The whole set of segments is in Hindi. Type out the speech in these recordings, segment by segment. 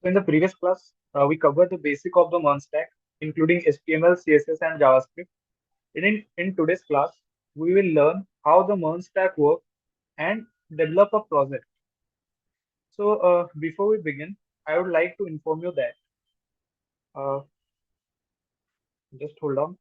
So in the previous class, we covered the basic of the MERN stack, including HTML, CSS, and JavaScript. And in today's class, we will learn how the MERN stack works and develop a project. So before we begin, I would like to inform you that uh, just hold on.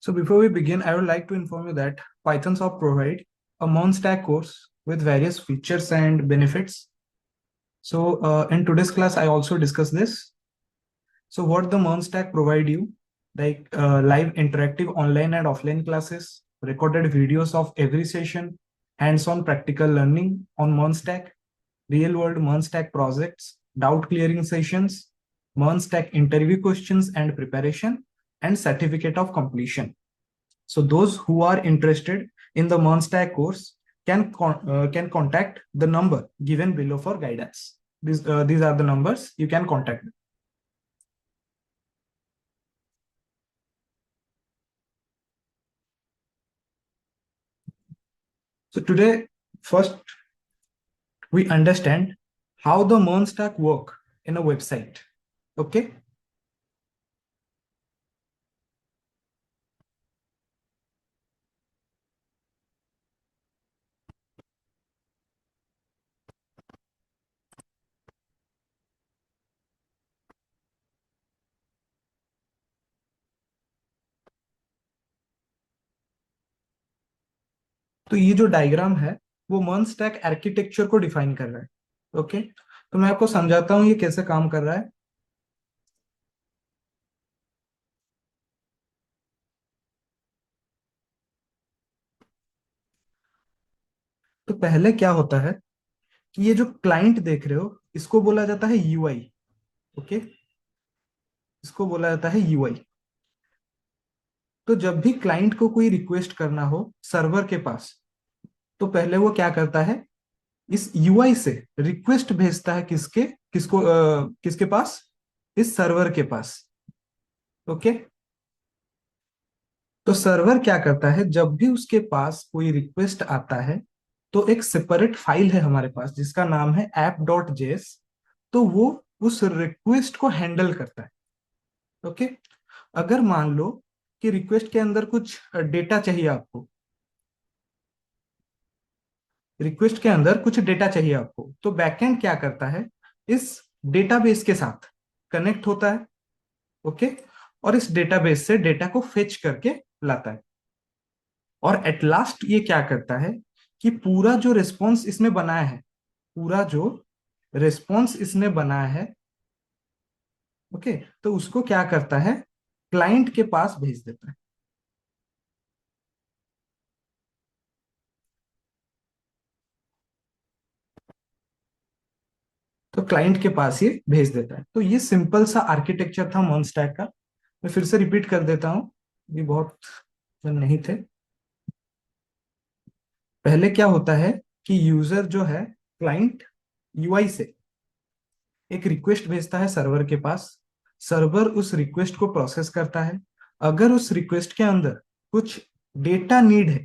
So before we begin, I would like to inform you that Python Soft provide a MERN stack course with various features and benefits. So in today's class, I also discuss this. So what the MERN stack provide you, like live interactive online and offline classes, recorded videos of every session, hands-on practical learning on MERN stack, real-world MERN stack projects, doubt clearing sessions, MERN stack interview questions and preparation, and certificate of completion. So those who are interested in the MERN stack course can contact the number given below for guidance. These are the numbers you can contact. So today, first we understand how the MERN stack work in a website. Okay. तो ये जो डायग्राम है वो MERN स्टैक आर्किटेक्चर को डिफाइन कर रहा है। ओके, तो मैं आपको समझाता हूँ ये कैसे काम कर रहा है। तो पहले क्या होता है कि ये जो क्लाइंट देख रहे हो इसको बोला जाता है यूआई। ओके, इसको बोला जाता है यूआई। तो जब भी क्लाइंट को कोई रिक्वेस्ट करना हो सर्वर के पास, तो पहले वो क्या करता है, इस यूआई से रिक्वेस्ट भेजता है किसके पास, इस सर्वर के पास। ओके, तो सर्वर क्या करता है, जब भी उसके पास कोई रिक्वेस्ट आता है तो एक सेपरेट फाइल है हमारे पास जिसका नाम है app.js। तो वो उस रिक्वेस्ट को हैंडल करता है। ओके, अगर मान लो कि रिक्वेस्ट के अंदर कुछ डेटा चाहिए आपको, रिक्वेस्ट के अंदर कुछ डेटा चाहिए आपको, तो बैकएंड क्या करता है, इस डेटाबेस के साथ कनेक्ट होता है। ओके, और इस डेटाबेस से डेटा को फेच करके लाता है। और एट लास्ट ये क्या करता है कि पूरा जो रिस्पॉन्स इसने बनाया है, पूरा जो रिस्पॉन्स इसने बनाया है, ओके, तो उसको क्या करता है, क्लाइंट के पास भेज देता है। तो क्लाइंट के पास ये भेज देता है। तो ये सिंपल सा आर्किटेक्चर था MERN स्टैक का। मैं फिर से रिपीट कर देता हूँ, ये बहुत जन नहीं थे। पहले क्या होता है कि यूजर जो है, क्लाइंट यूआई से एक रिक्वेस्ट भेजता है सर्वर के पास। सर्वर उस रिक्वेस्ट को प्रोसेस करता है। अगर उस रिक्वेस्ट के अंदर कुछ डेटा नीड है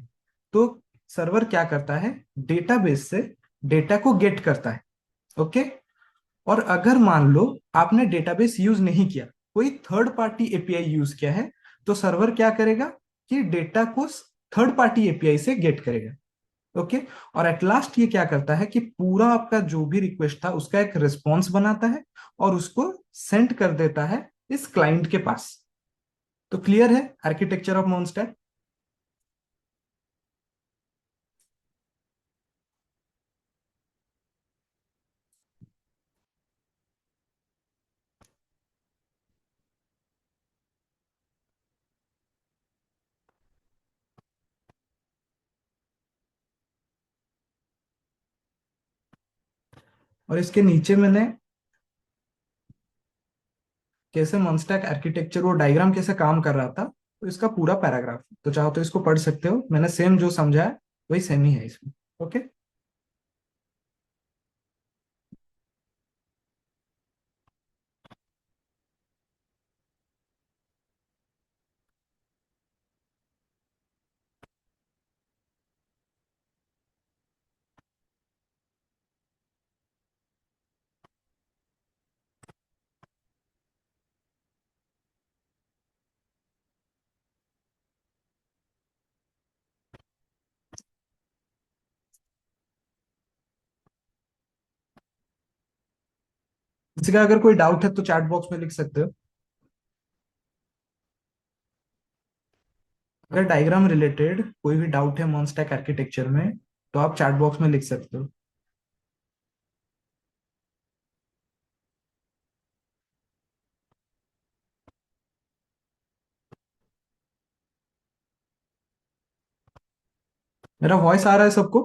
तो सर्वर क्या करता है, डेटाबेस से डेटा को गेट करता है। ओके, और अगर मान लो आपने डेटाबेस यूज नहीं किया, कोई थर्ड पार्टी एपीआई यूज किया है, तो सर्वर क्या करेगा कि डेटा को थर्ड पार्टी एपीआई से गेट करेगा। ओके, और एट लास्ट ये क्या करता है कि पूरा आपका जो भी रिक्वेस्ट था उसका एक रिस्पॉन्स बनाता है और उसको सेंड कर देता है इस क्लाइंट के पास। तो क्लियर है आर्किटेक्चर ऑफ मॉन्स्टर। और इसके नीचे मैंने कैसे मनस्टैक आर्किटेक्चर, वो डायग्राम कैसे काम कर रहा था, तो इसका पूरा पैराग्राफ, तो चाहो तो इसको पढ़ सकते हो। मैंने सेम जो समझा है वही सेम ही है इसमें। ओके। किसी का अगर कोई डाउट है तो चैट बॉक्स में लिख सकते हो। अगर डायग्राम रिलेटेड कोई भी डाउट है मॉन्स्टैक आर्किटेक्चर में, तो आप चैट बॉक्स में लिख सकते हो। मेरा वॉइस आ रहा है सबको?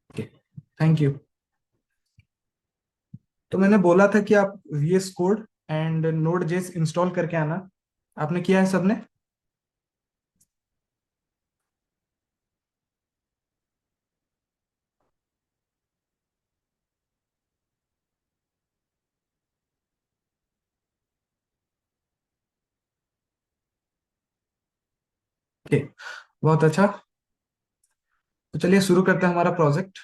Okay, thank you. तो मैंने बोला था कि आप VS कोड एंड नोड जेस इंस्टॉल करके आना। आपने किया है सबने? ओके, बहुत अच्छा। तो चलिए शुरू करते हैं हमारा प्रोजेक्ट।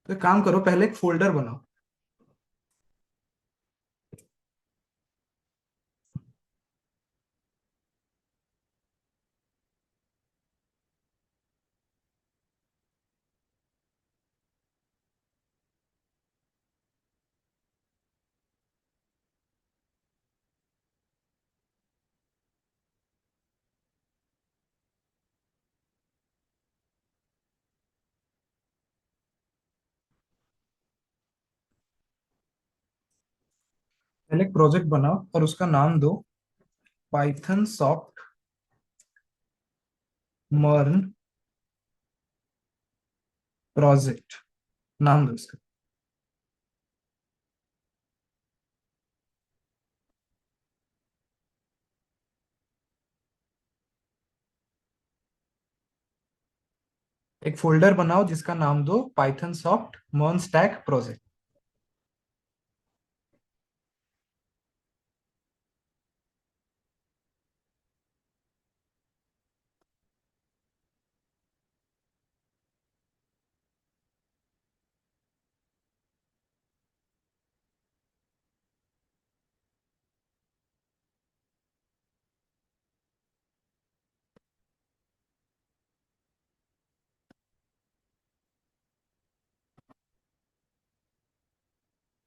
तो एक काम करो, पहले एक फोल्डर बनाओ। पहले एक प्रोजेक्ट बनाओ और उसका नाम दो पाइथन सॉफ्ट मर्न प्रोजेक्ट, नाम दो इसका। एक फोल्डर बनाओ जिसका नाम दो Python soft MERN stack project.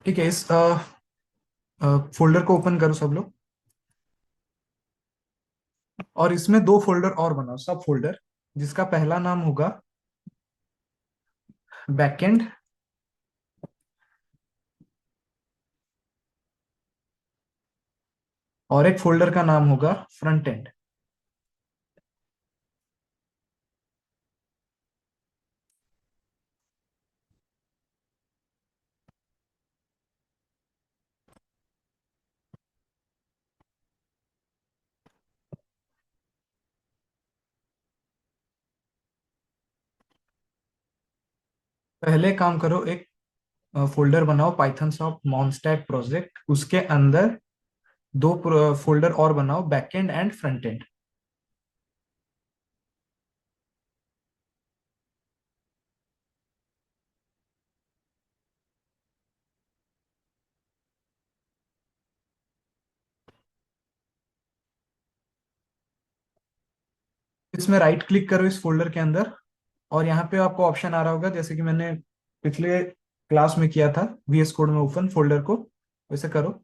ठीक है, इस फोल्डर को ओपन करो सब लोग। और इसमें दो फोल्डर और बनाओ, सब फोल्डर, जिसका पहला नाम होगा बैकएंड, और एक फोल्डर का नाम होगा फ्रंट एंड। पहले काम करो, एक फोल्डर बनाओ पाइथन सॉफ्ट मॉन्स्टैक प्रोजेक्ट, उसके अंदर दो फोल्डर और बनाओ, बैकएंड एंड फ्रंट एंड। इसमें राइट क्लिक करो इस फोल्डर के अंदर, और यहाँ पे आपको ऑप्शन आ रहा होगा, जैसे कि मैंने पिछले क्लास में किया था, VS कोड में ओपन फोल्डर को, वैसे करो।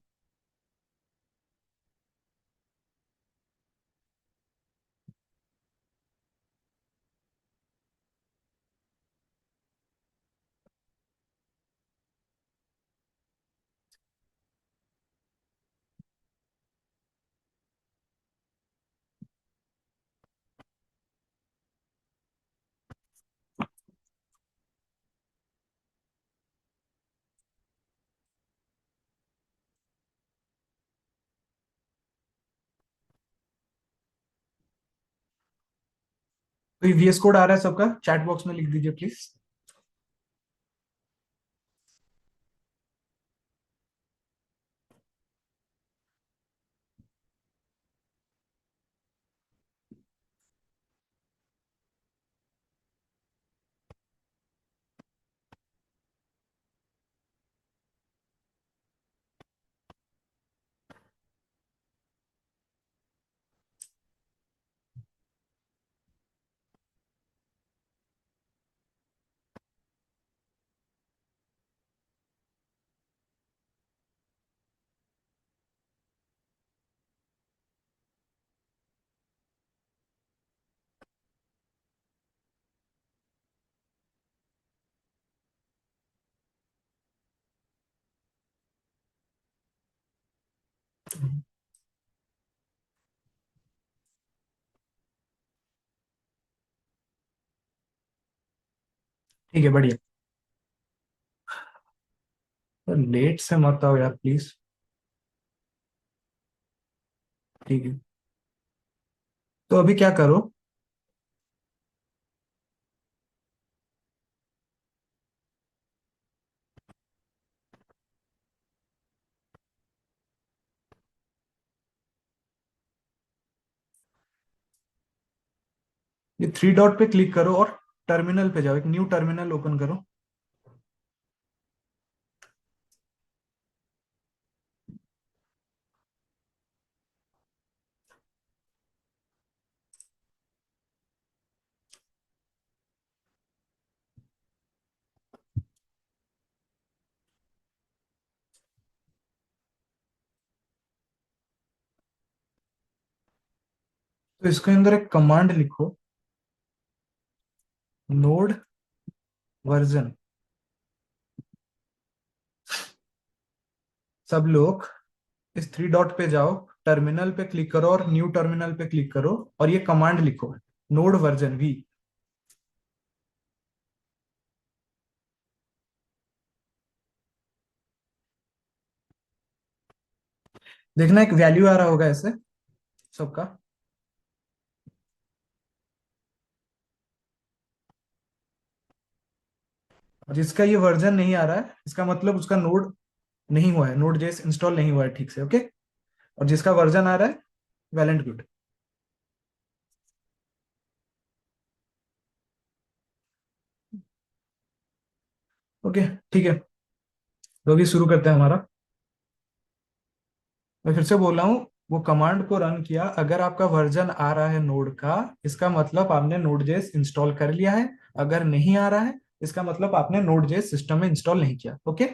कोई VS कोड आ रहा है सबका? चैट बॉक्स में लिख दीजिए प्लीज। ठीक है, बढ़िया। तो लेट से मत आओ यार प्लीज। ठीक है, तो अभी क्या करो, ये थ्री डॉट पे क्लिक करो और टर्मिनल पे जाओ, एक न्यू टर्मिनल ओपन करो। तो इसके अंदर एक कमांड लिखो, नोड वर्जन। सब लोग इस थ्री डॉट पे जाओ, टर्मिनल पे क्लिक करो और न्यू टर्मिनल पे क्लिक करो और ये कमांड लिखो, नोड वर्जन V। देखना एक वैल्यू आ रहा होगा ऐसे सबका। जिसका ये वर्जन नहीं आ रहा है इसका मतलब उसका नोड नहीं हुआ है, नोड जेएस इंस्टॉल नहीं हुआ है ठीक से, ओके। और जिसका वर्जन आ रहा है, वेल एंड गुड। ओके, ठीक है, तो अभी शुरू करते हैं हमारा। मैं फिर से बोल रहा हूँ, वो कमांड को रन किया, अगर आपका वर्जन आ रहा है नोड का, इसका मतलब आपने नोड जेएस इंस्टॉल कर लिया है। अगर नहीं आ रहा है, इसका मतलब आपने नोड जेएस सिस्टम में इंस्टॉल नहीं किया, ओके।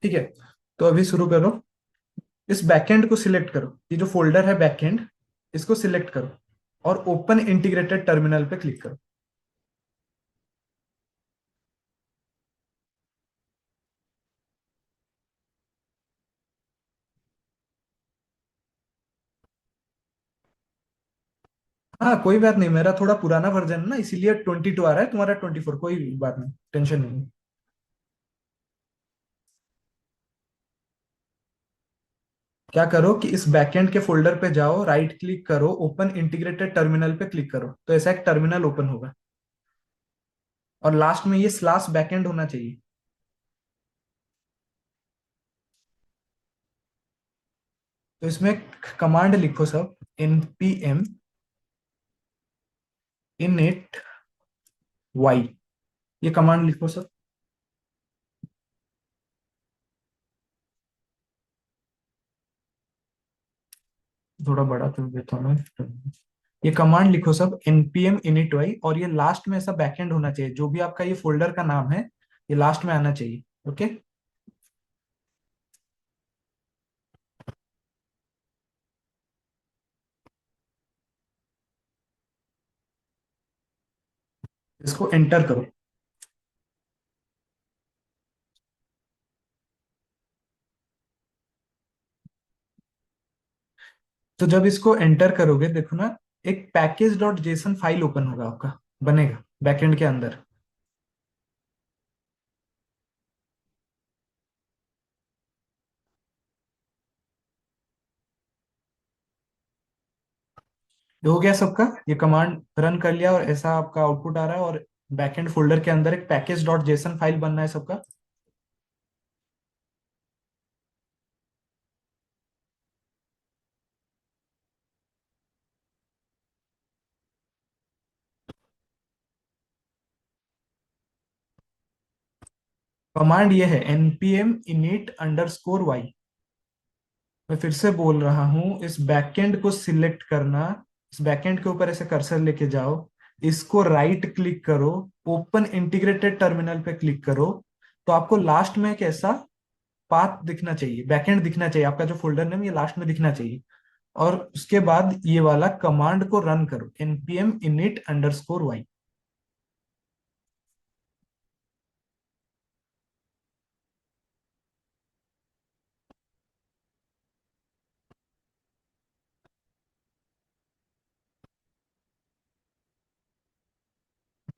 ठीक है, तो अभी शुरू करो। इस बैकएंड को सिलेक्ट करो, ये जो फोल्डर है बैकएंड, इसको सिलेक्ट करो और ओपन इंटीग्रेटेड टर्मिनल पे क्लिक करो। हाँ कोई बात नहीं, मेरा थोड़ा पुराना वर्जन है ना, इसीलिए 22 आ रहा है, तुम्हारा 24, कोई बात नहीं, टेंशन नहीं। क्या करो कि इस बैकएंड के फोल्डर पे जाओ, राइट क्लिक करो, ओपन इंटीग्रेटेड टर्मिनल पे क्लिक करो, तो ऐसा एक टर्मिनल ओपन होगा और लास्ट में ये स्लैश बैकएंड होना चाहिए। तो इसमें कमांड लिखो सब, npm init y, ये कमांड लिखो सब। थोड़ा बड़ा कर देता हूँ मैं। ये कमांड लिखो सब, npm init y, और ये लास्ट में ऐसा बैकएंड होना चाहिए, जो भी आपका ये फोल्डर का नाम है ये लास्ट में आना चाहिए, ओके। इसको एंटर करो। तो जब इसको एंटर करोगे देखो ना, एक package dot JSON file open होगा आपका, बनेगा बैकएंड के अंदर। ये हो गया सबका, ये कमांड रन कर लिया और ऐसा आपका आउटपुट आ रहा है, और बैकएंड फोल्डर के अंदर एक पैकेज डॉट जेसन फाइल बनना है सबका। कमांड ये है npm init अंडरस्कोर y। मैं फिर से बोल रहा हूँ, इस बैकएंड को सिलेक्ट करना, इस बैकएंड के ऊपर ऐसे कर्सर लेके जाओ, इसको राइट क्लिक करो, ओपन इंटीग्रेटेड टर्मिनल पे क्लिक करो, तो आपको लास्ट में एक ऐसा पाथ दिखना चाहिए, बैकएंड दिखना चाहिए, आपका जो फोल्डर नेम ये लास्ट में दिखना चाहिए। और उसके बाद ये वाला कमांड को रन करो, npm init अंडरस्कोर y।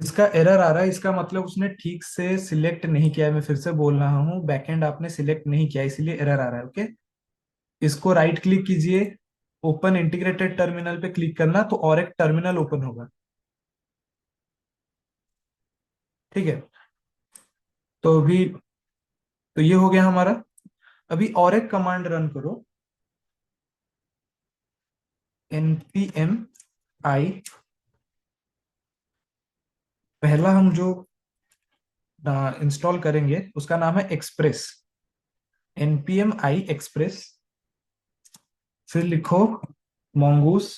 इसका एरर आ रहा है, इसका मतलब उसने ठीक से सिलेक्ट नहीं किया है। मैं फिर से बोल रहा हूँ, बैकएंड आपने सिलेक्ट नहीं किया, इसीलिए एरर आ रहा है। ओके, इसको राइट क्लिक कीजिए, ओपन इंटीग्रेटेड टर्मिनल पे क्लिक करना, तो और एक टर्मिनल ओपन होगा। ठीक है, तो अभी तो ये हो गया हमारा। अभी और एक कमांड रन करो, npm i, पहला हम जो इंस्टॉल करेंगे उसका नाम है एक्सप्रेस, npm i एक्सप्रेस। फिर लिखो mongoose,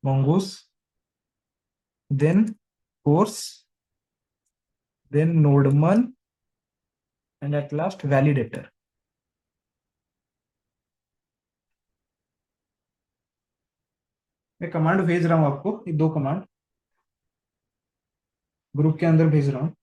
mongoose, then cors, then nodemon, and at last validator. मैं कमांड भेज रहा हूँ आपको, ये दो कमांड ग्रुप के अंदर भेज रहा हूँ।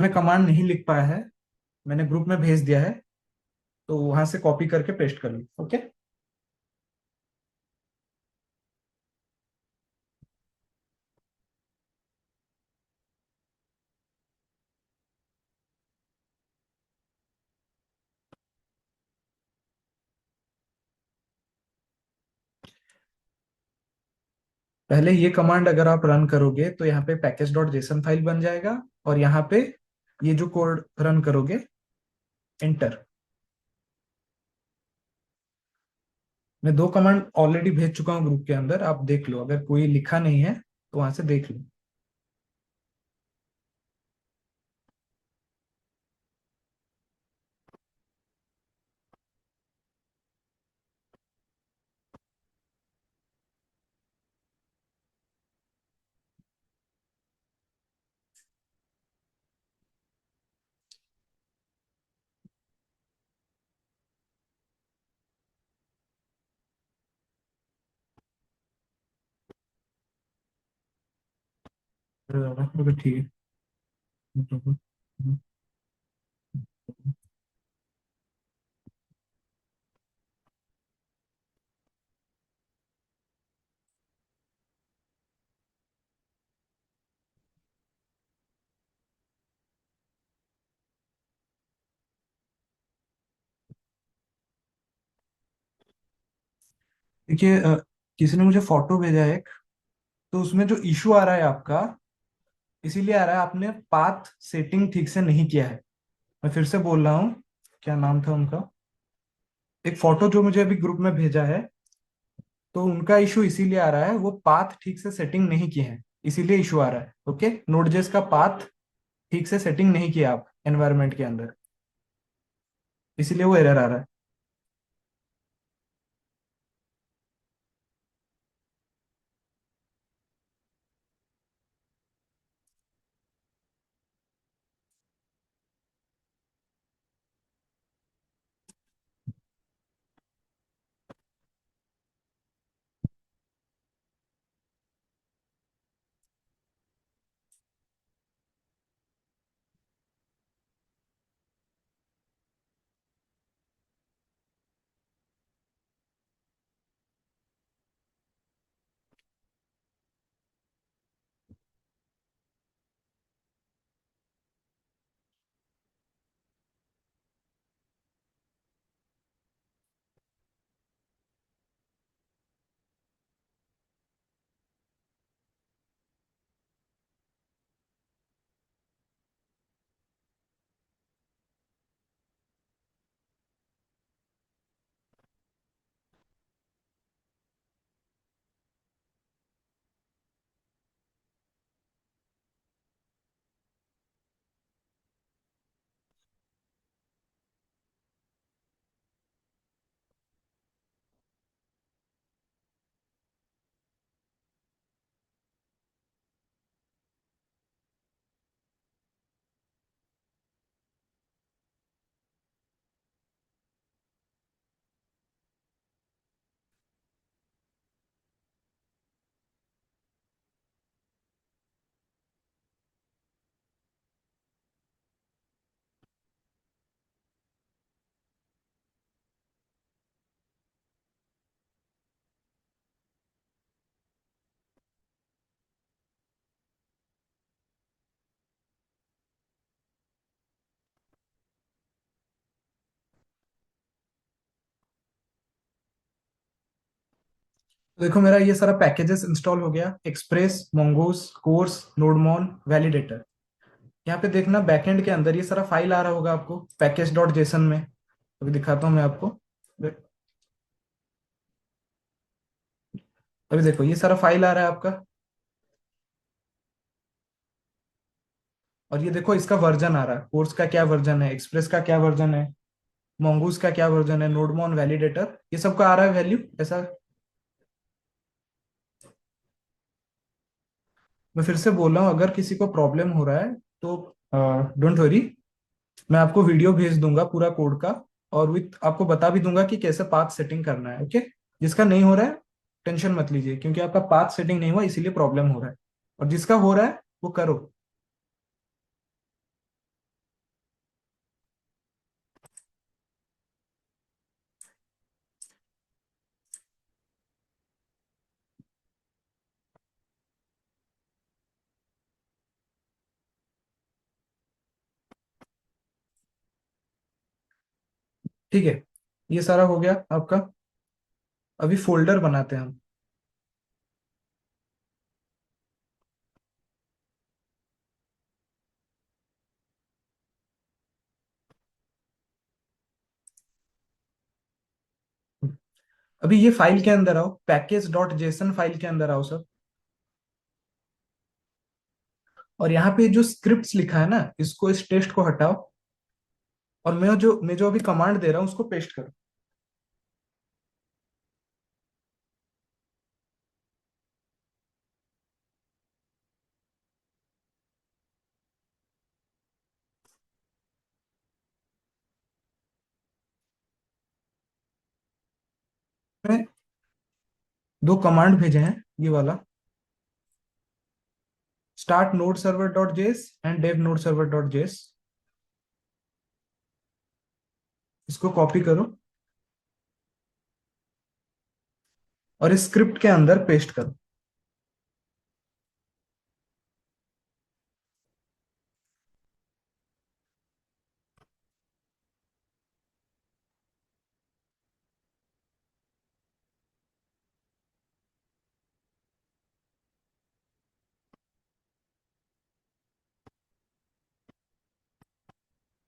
मैं कमांड नहीं लिख पाया है, मैंने ग्रुप में भेज दिया है, तो वहां से कॉपी करके पेस्ट कर लो। ओके, पहले ये कमांड अगर आप रन करोगे तो यहाँ पे पैकेज डॉट जेसन फाइल बन जाएगा, और यहाँ पे ये जो कोड रन करोगे, एंटर। मैं दो कमांड ऑलरेडी भेज चुका हूँ ग्रुप के अंदर, आप देख लो, अगर कोई लिखा नहीं है तो वहां से देख लो। ओके, ठीक है। देखिए, किसी ने मुझे फोटो भेजा है एक, तो उसमें जो इशू आ रहा है आपका, इसीलिए आ रहा है आपने पाथ सेटिंग ठीक से नहीं किया है। मैं फिर से बोल रहा हूँ, क्या नाम था उनका, एक फोटो जो मुझे अभी ग्रुप में भेजा है, तो उनका इशू इसीलिए आ रहा है, वो पाथ ठीक से सेटिंग नहीं किए हैं, इसीलिए इशू आ रहा है। ओके, नोडजेस का पाथ ठीक से सेटिंग नहीं किया आप एनवायरनमेंट के अंदर, इसीलिए वो एरर आ रहा है। देखो मेरा ये सारा पैकेजेस इंस्टॉल हो गया, एक्सप्रेस, मोंगोस, कोर्स, नोडमॉन, वैलिडेटर। यहाँ पे देखना बैकएंड के अंदर ये सारा फाइल आ रहा होगा आपको पैकेज डॉट जेसन में। अभी दिखाता हूँ मैं आपको। अभी देखो ये सारा फाइल आ रहा है आपका। और ये देखो इसका वर्जन आ रहा है, कोर्स का क्या वर्जन है, एक्सप्रेस का क्या वर्जन है, मोंगूस का क्या वर्जन है, नोडमॉन, वैलिडेटर, ये सबका आ रहा है वैल्यू ऐसा। मैं फिर से बोल रहा हूँ, अगर किसी को प्रॉब्लम हो रहा है तो डोंट वरी, मैं आपको वीडियो भेज दूंगा पूरा कोड का। और विथ आपको बता भी दूंगा कि कैसे पाथ सेटिंग करना है, ओके। जिसका नहीं हो रहा है टेंशन मत लीजिए, क्योंकि आपका पाथ सेटिंग नहीं हुआ इसीलिए प्रॉब्लम हो रहा है। और जिसका हो रहा है वो करो। ठीक है, ये सारा हो गया आपका। अभी फोल्डर बनाते हैं हम। अभी ये फाइल के अंदर आओ, पैकेज डॉट जेसन फाइल के अंदर आओ सब। और यहाँ पे जो स्क्रिप्ट्स लिखा है ना, इसको, इस टेस्ट को हटाओ। और मैं जो अभी कमांड दे रहा हूँ उसको पेस्ट करो। मैं दो कमांड भेजे हैं, ये वाला, start node server dot JS and dev node server dot JS. इसको कॉपी करो और इस स्क्रिप्ट के अंदर पेस्ट करो।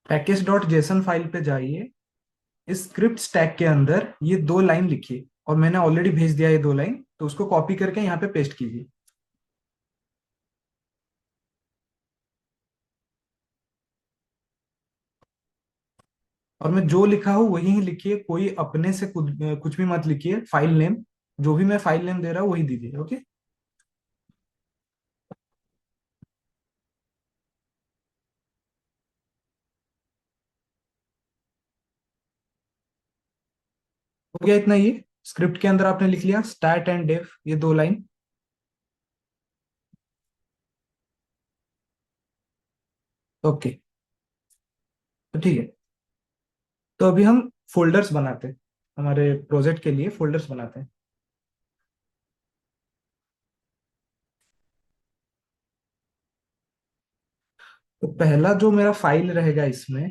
पैकेज डॉट जेसन फाइल पे जाइए, इस स्क्रिप्ट स्टैक के अंदर ये दो लाइन लिखिए, और मैंने ऑलरेडी भेज दिया ये दो लाइन, तो उसको कॉपी करके यहाँ पे पेस्ट कीजिए। और मैं जो लिखा हूँ वही ही लिखिए, कोई अपने से कुछ भी मत लिखिए। फाइल नेम, जो भी मैं फाइल नेम दे रहा हूँ वही दीजिए, ओके। हो गया इतना, ये स्क्रिप्ट के अंदर आपने लिख लिया स्टार्ट एंड डेव, ये दो लाइन, ओके। तो ठीक है, तो अभी हम फोल्डर्स बनाते हैं, हमारे प्रोजेक्ट के लिए फोल्डर्स बनाते हैं। तो पहला जो मेरा फाइल रहेगा इसमें,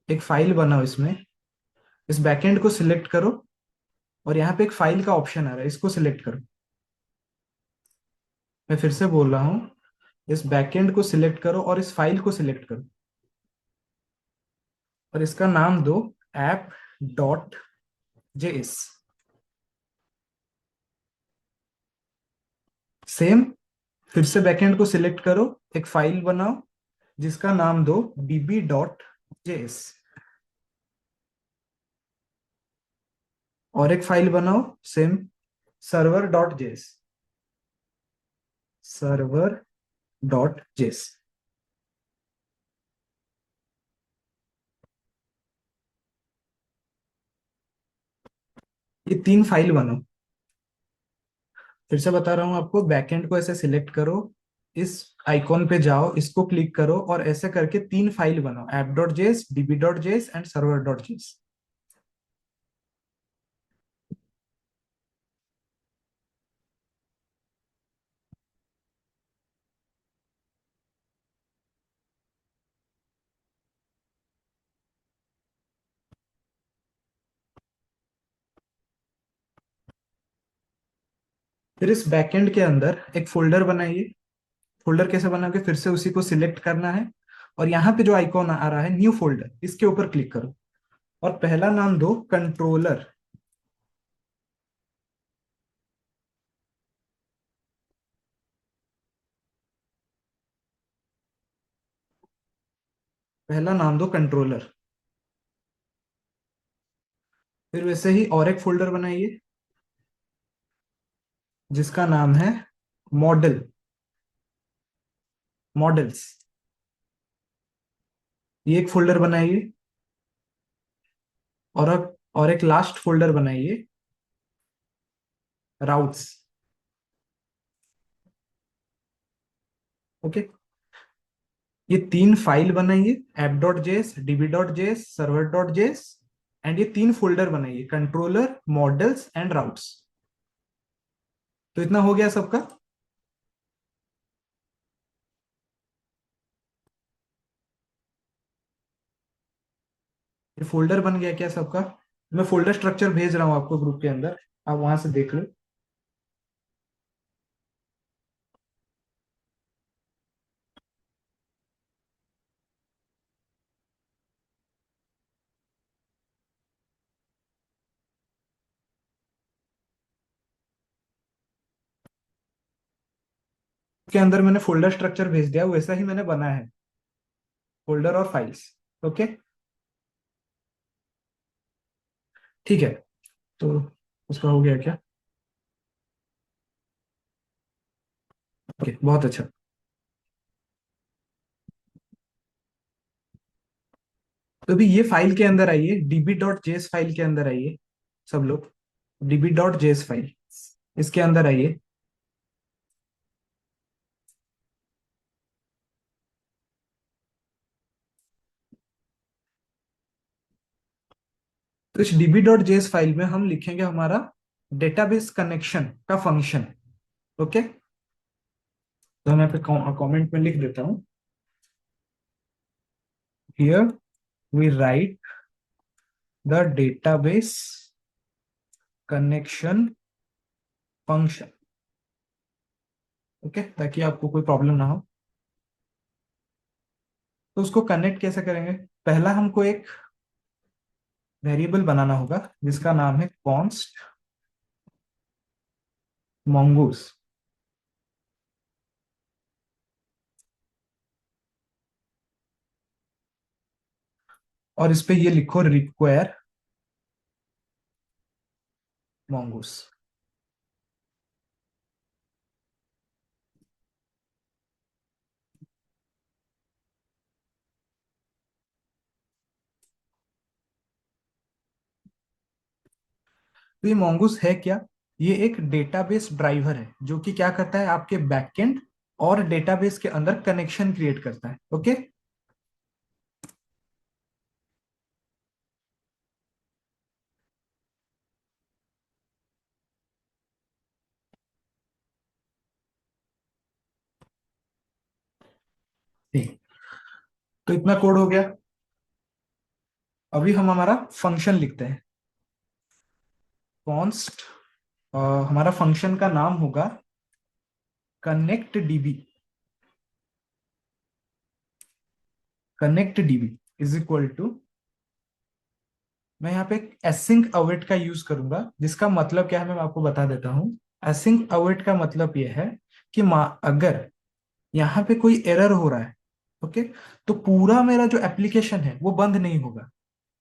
एक फाइल बनाओ इसमें। इस बैकएंड को सिलेक्ट करो, और यहाँ पे एक फाइल का ऑप्शन आ रहा है, इसको सिलेक्ट करो। मैं फिर से बोल रहा हूँ, इस बैकएंड को सिलेक्ट करो और इस फाइल को सिलेक्ट करो, और इसका नाम दो ऐप डॉट जेएस। सेम, फिर से बैकएंड को सिलेक्ट करो, एक फाइल बनाओ जिसका नाम दो bb डॉट जेएस, और एक फाइल बनाओ same, server dot JS, server dot JS. ये तीन फाइल बनाओ। फिर से बता रहा हूँ आपको, बैकएंड को ऐसे सिलेक्ट करो, इस आइकॉन पे जाओ, इसको क्लिक करो, और ऐसे करके तीन फाइल बनाओ, app dot JS, dB dot JS and server dot JS. फिर इस बैकएंड के अंदर एक फोल्डर बनाइए। फोल्डर कैसे बनाओगे, फिर से उसी को सिलेक्ट करना है, और यहाँ पे जो आइकॉन आ रहा है न्यू फोल्डर, इसके ऊपर क्लिक करो और पहला नाम दो कंट्रोलर। पहला नाम दो कंट्रोलर। फिर वैसे ही और एक फोल्डर बनाइए जिसका नाम है मॉडल, मॉडल्स। ये एक फोल्डर बनाइए, और एक लास्ट फोल्डर बनाइए, राउट्स। ओके, ये तीन फाइल बनाइए, app.js, db.js, server.js, एंड ये तीन फोल्डर बनाइए, कंट्रोलर, मॉडल्स एंड राउट्स। तो इतना हो गया सबका। ये फोल्डर बन गया क्या सबका? मैं फोल्डर स्ट्रक्चर भेज रहा हूँ आपको ग्रुप के अंदर, आप वहां से देख लो। के अंदर मैंने फोल्डर स्ट्रक्चर भेज दिया, वैसा ही मैंने बनाया है, फोल्डर और फाइल्स। ओके, ठीक है। तो उसका हो गया क्या? ओके, बहुत अच्छा। तो अभी ये फाइल के अंदर आइए, db.js फाइल के अंदर आइए सब लोग, db.js फाइल, इसके अंदर आइए। तो इस db.js फाइल में हम लिखेंगे हमारा डेटाबेस कनेक्शन का फंक्शन। ओके, तो हम यहाँ पे कमेंट में लिख देता हूँ, here we write the database connection function. Okay, ताकि आपको कोई प्रॉब्लम ना हो। तो उसको कनेक्ट कैसे करेंगे? पहला हमको एक वेरिएबल बनाना होगा जिसका नाम है कॉन्स्ट mongoose, और इस पे ये लिखो रिक्वायर mongoose। तो ये mongoose है क्या? ये एक डेटाबेस ड्राइवर है जो कि क्या करता है, आपके बैकएंड और डेटाबेस के अंदर कनेक्शन क्रिएट करता है। ओके, ठीक। तो इतना कोड हो गया। अभी हम हमारा फंक्शन लिखते हैं, कॉन्स्ट, हमारा फंक्शन का नाम होगा connect DB. Connect DB is equal to, मैं यहाँ पे एसिंक अवेट का यूज करूंगा, जिसका मतलब क्या है मैं आपको बता देता हूँ। एसिंक अवेट का मतलब यह है कि अगर यहाँ पे कोई एरर हो रहा है, ओके, तो पूरा मेरा जो एप्लीकेशन है वो बंद नहीं होगा,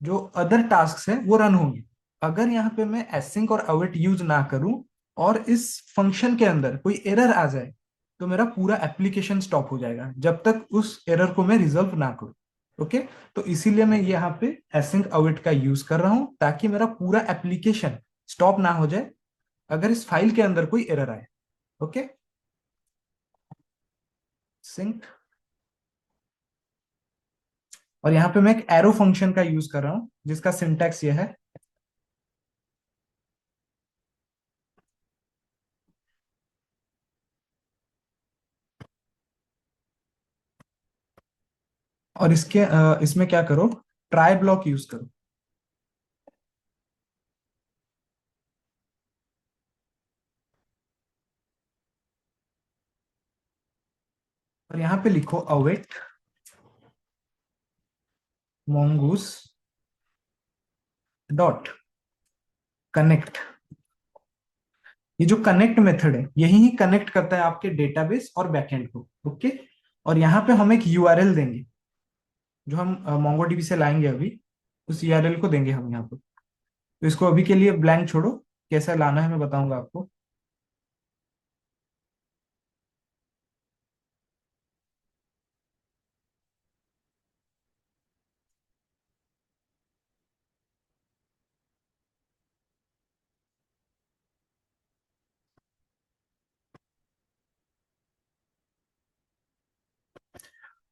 जो अदर टास्क है वो रन होंगे। अगर यहाँ पे मैं एसिंक और अवेट यूज ना करूं और इस फंक्शन के अंदर कोई एरर आ जाए, तो मेरा पूरा एप्लीकेशन स्टॉप हो जाएगा जब तक उस एरर को मैं रिजल्व ना करूं। ओके, तो इसीलिए मैं यहाँ पे एसिंक अवेट का यूज कर रहा हूं ताकि मेरा पूरा एप्लीकेशन स्टॉप ना हो जाए अगर इस फाइल के अंदर कोई एरर आए। ओके, सिंक, और यहाँ पे मैं एक एरो फंक्शन का यूज कर रहा हूं जिसका सिंटैक्स ये है, और इसमें क्या करो, ट्राई ब्लॉक यूज करो। और यहाँ पे लिखो अवेट mongoose डॉट कनेक्ट। ये जो कनेक्ट मेथड है यही ही कनेक्ट करता है आपके डेटाबेस और बैकएंड को। ओके। और यहाँ पे हम एक यूआरएल देंगे जो हम मोंगोडीबी से लाएंगे अभी, उस यूआरएल को देंगे हम यहाँ पे। तो इसको अभी के लिए ब्लैंक छोड़ो, कैसा लाना है मैं बताऊंगा आपको।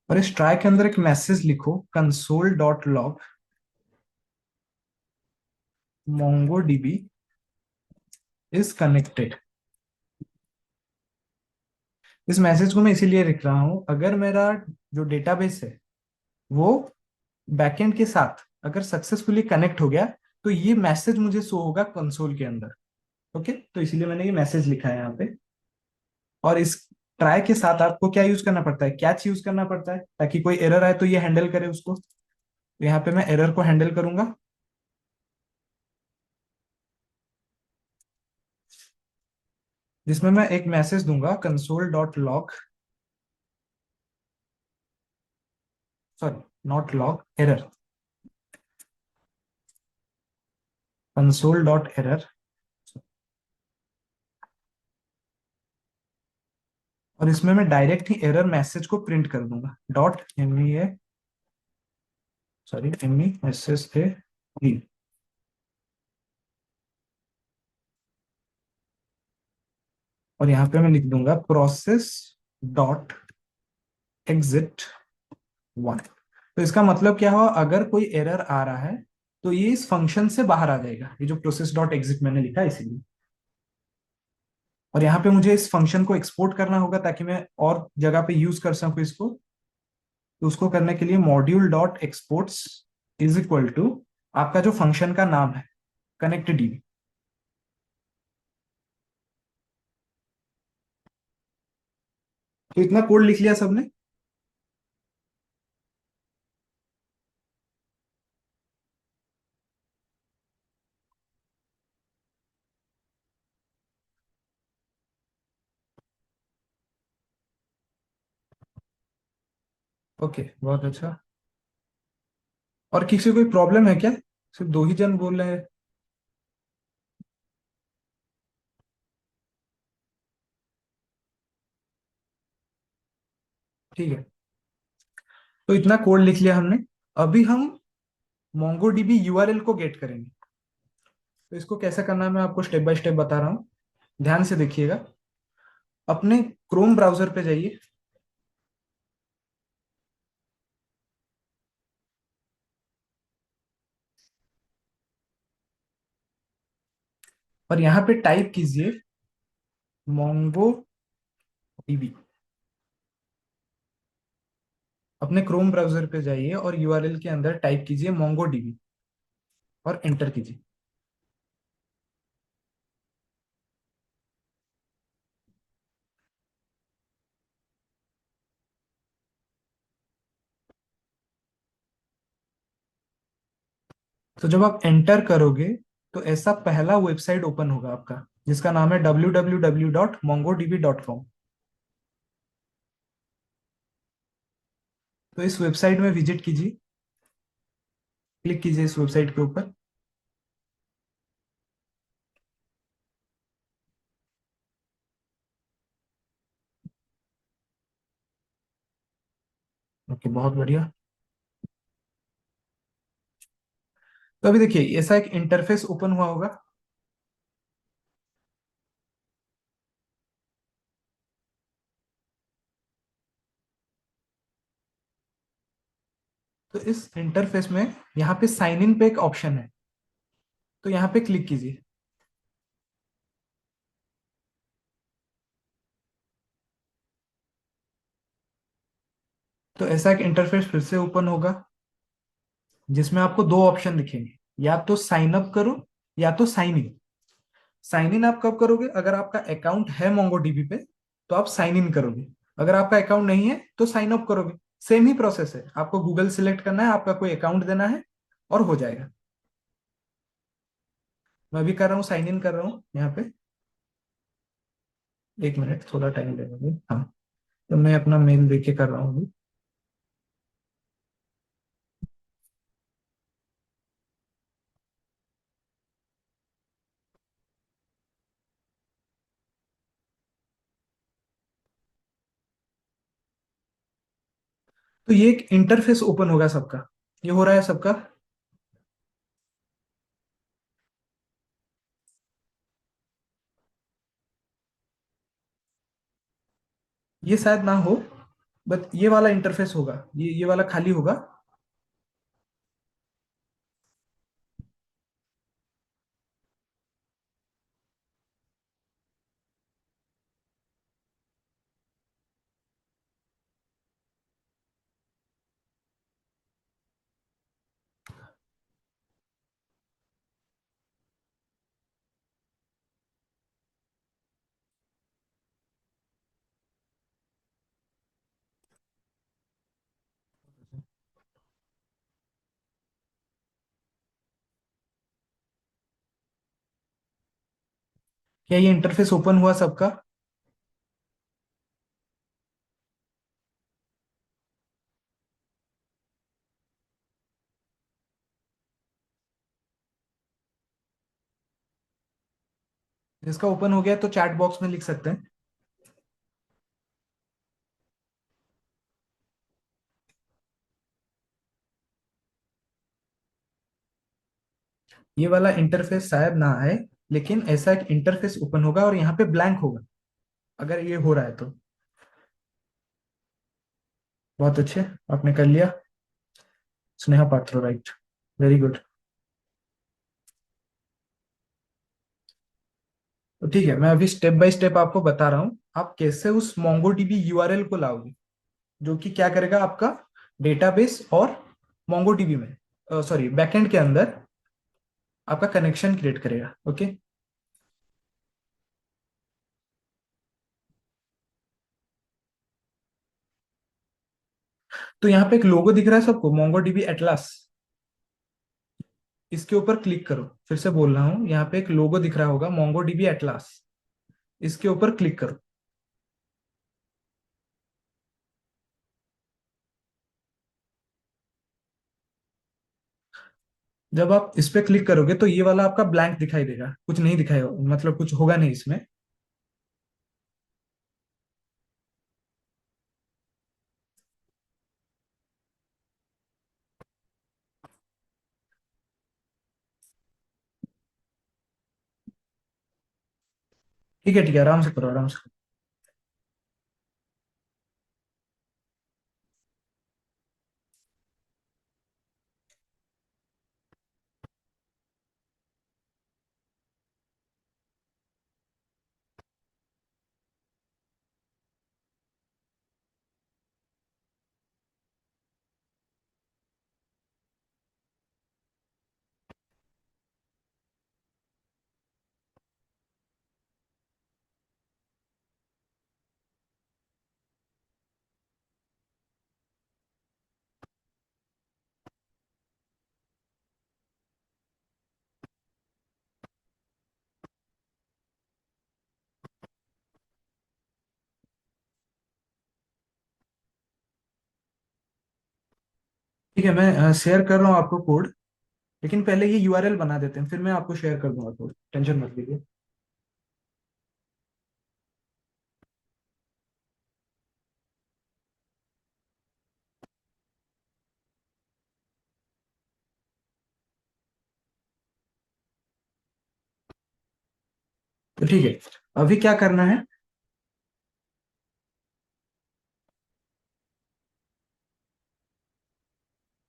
और इस ट्राई के अंदर एक मैसेज लिखो console dot log MongoDB is connected. इस मैसेज को मैं इसीलिए लिख रहा हूं, अगर मेरा जो डेटाबेस है वो बैकएंड के साथ अगर सक्सेसफुली कनेक्ट हो गया तो ये मैसेज मुझे शो होगा कंसोल के अंदर। ओके, तो इसीलिए मैंने ये मैसेज लिखा है यहाँ पे। और इस ट्राई के साथ आपको क्या यूज करना पड़ता है, कैच यूज करना पड़ता है, ताकि कोई एरर आए तो ये हैंडल करे उसको। तो यहाँ पे मैं एरर को हैंडल करूंगा, जिसमें मैं एक मैसेज दूंगा console dot log, sorry not log, error, console dot error. और इसमें मैं डायरेक्ट ही एरर मैसेज को प्रिंट कर दूंगा dot M E A, sorry M E S S A D. और यहाँ पे मैं लिख दूंगा प्रोसेस डॉट एग्जिट वन। तो इसका मतलब क्या हुआ, अगर कोई एरर आ रहा है तो ये इस फंक्शन से बाहर आ जाएगा, ये जो प्रोसेस डॉट एग्जिट मैंने लिखा है इसीलिए। और यहाँ पे मुझे इस फंक्शन को एक्सपोर्ट करना होगा ताकि मैं और जगह पे यूज कर सकूं इसको। तो उसको करने के लिए module dot exports is equal to आपका जो फंक्शन का नाम है कनेक्ट डीबी। तो इतना कोड लिख लिया सबने। ओके, बहुत अच्छा। और किसी को कोई प्रॉब्लम है क्या, सिर्फ दो ही जन बोल रहे हैं। ठीक है, तो इतना कोड लिख लिया हमने। अभी हम मोंगोडीबी यूआरएल को गेट करेंगे। तो इसको कैसे करना है मैं आपको स्टेप बाय स्टेप बता रहा हूँ, ध्यान से देखिएगा। अपने क्रोम ब्राउजर पे जाइए, और यहाँ पे टाइप कीजिए मोंगो डीबी। अपने क्रोम ब्राउजर पे जाइए और यूआरएल के अंदर टाइप कीजिए मोंगो डीबी और एंटर कीजिए। तो जब आप एंटर करोगे तो ऐसा पहला वेबसाइट ओपन होगा आपका, जिसका नाम है www.mongodb.com। तो इस वेबसाइट में विजिट कीजिए, क्लिक कीजिए इस वेबसाइट के ऊपर। ओके, बहुत बढ़िया। तो अभी देखिए ऐसा एक इंटरफेस ओपन हुआ होगा। तो इस इंटरफेस में यहाँ पे साइन इन पे एक ऑप्शन है, तो यहाँ पे क्लिक कीजिए। तो ऐसा एक इंटरफेस फिर से ओपन होगा, जिसमें आपको दो ऑप्शन दिखेंगे, या तो साइन अप करो या तो साइन इन। साइन इन आप कब करोगे, अगर आपका अकाउंट है मोंगोडीबी पे तो आप साइन इन करोगे। अगर आपका अकाउंट नहीं है तो साइन अप करोगे। सेम ही प्रोसेस है, आपको गूगल सिलेक्ट करना है, आपका कोई अकाउंट देना है और हो जाएगा। मैं भी कर रहा हूँ, साइन इन कर रहा हूँ यहाँ पे। 1 मिनट, थोड़ा टाइम लगेगा। हाँ, तो मैं अपना मेल देके कर रहा हूँ अभी। तो ये एक इंटरफेस ओपन होगा सबका। ये हो रहा है सबका। ये शायद ना हो, बट ये वाला इंटरफेस होगा, ये वाला खाली होगा। क्या ये इंटरफेस ओपन हुआ सबका? जिसका ओपन हो गया तो चैट बॉक्स में लिख सकते हैं। ये वाला इंटरफेस शायद ना आए, लेकिन ऐसा एक इंटरफेस ओपन होगा और यहाँ पे ब्लैंक होगा, अगर ये हो रहा है तो। बहुत अच्छे, आपने कर लिया। Sneha Patro, right. Very good. तो ठीक है, मैं अभी स्टेप बाय स्टेप आपको बता रहा हूँ आप कैसे उस मोंगोडीबी यूआरएल को लाओगे, जो कि क्या करेगा आपका डेटाबेस और मोंगोडीबी में, सॉरी बैकएंड के अंदर आपका कनेक्शन क्रिएट करेगा। ओके। तो यहाँ पे एक लोगो दिख रहा है सबको, मोंगोडीबी एटलास। इसके ऊपर क्लिक करो, फिर से बोल रहा हूँ, यहाँ पे एक लोगो दिख रहा होगा मोंगोडीबी एटलास। इसके ऊपर क्लिक करो। जब आप इस पे क्लिक करोगे तो ये वाला आपका ब्लैंक दिखाई देगा, कुछ नहीं दिखाएगा, मतलब कुछ होगा नहीं इसमें। ठीक है ठीक है, आराम से करो, आराम से। ठीक है, मैं शेयर कर रहा हूँ आपको कोड। लेकिन पहले ये यूआरएल बना देते हैं, फिर मैं आपको शेयर कर दूंगा कोड, टेंशन मत लीजिए। तो ठीक है, अभी क्या करना है।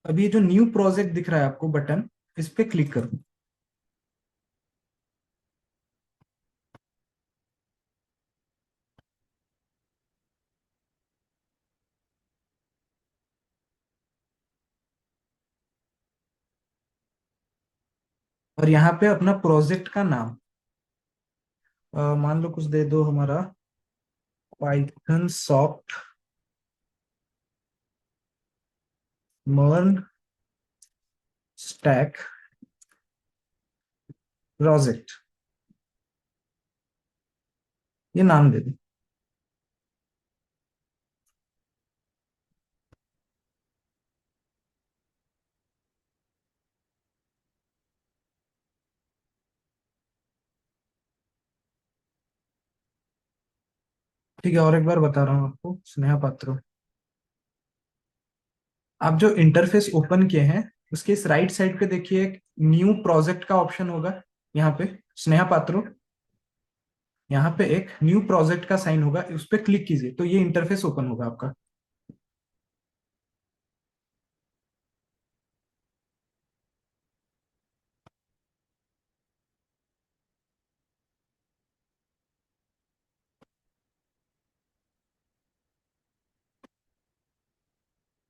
अभी ये जो न्यू प्रोजेक्ट दिख रहा है आपको बटन, इस पे क्लिक करो। और यहाँ पे अपना प्रोजेक्ट का नाम मान लो कुछ दे दो हमारा, Python soft MERN stack project, ये नाम दे दो। ठीक है, और एक बार बता रहा हूँ आपको, स्नेहा पात्रो। आप जो इंटरफेस ओपन किए हैं उसके इस राइट साइड पे देखिए, एक न्यू प्रोजेक्ट का ऑप्शन होगा यहाँ पे, स्नेहा पात्रो। यहाँ पे एक न्यू प्रोजेक्ट का साइन होगा, उस पर क्लिक कीजिए तो ये इंटरफेस ओपन होगा आपका।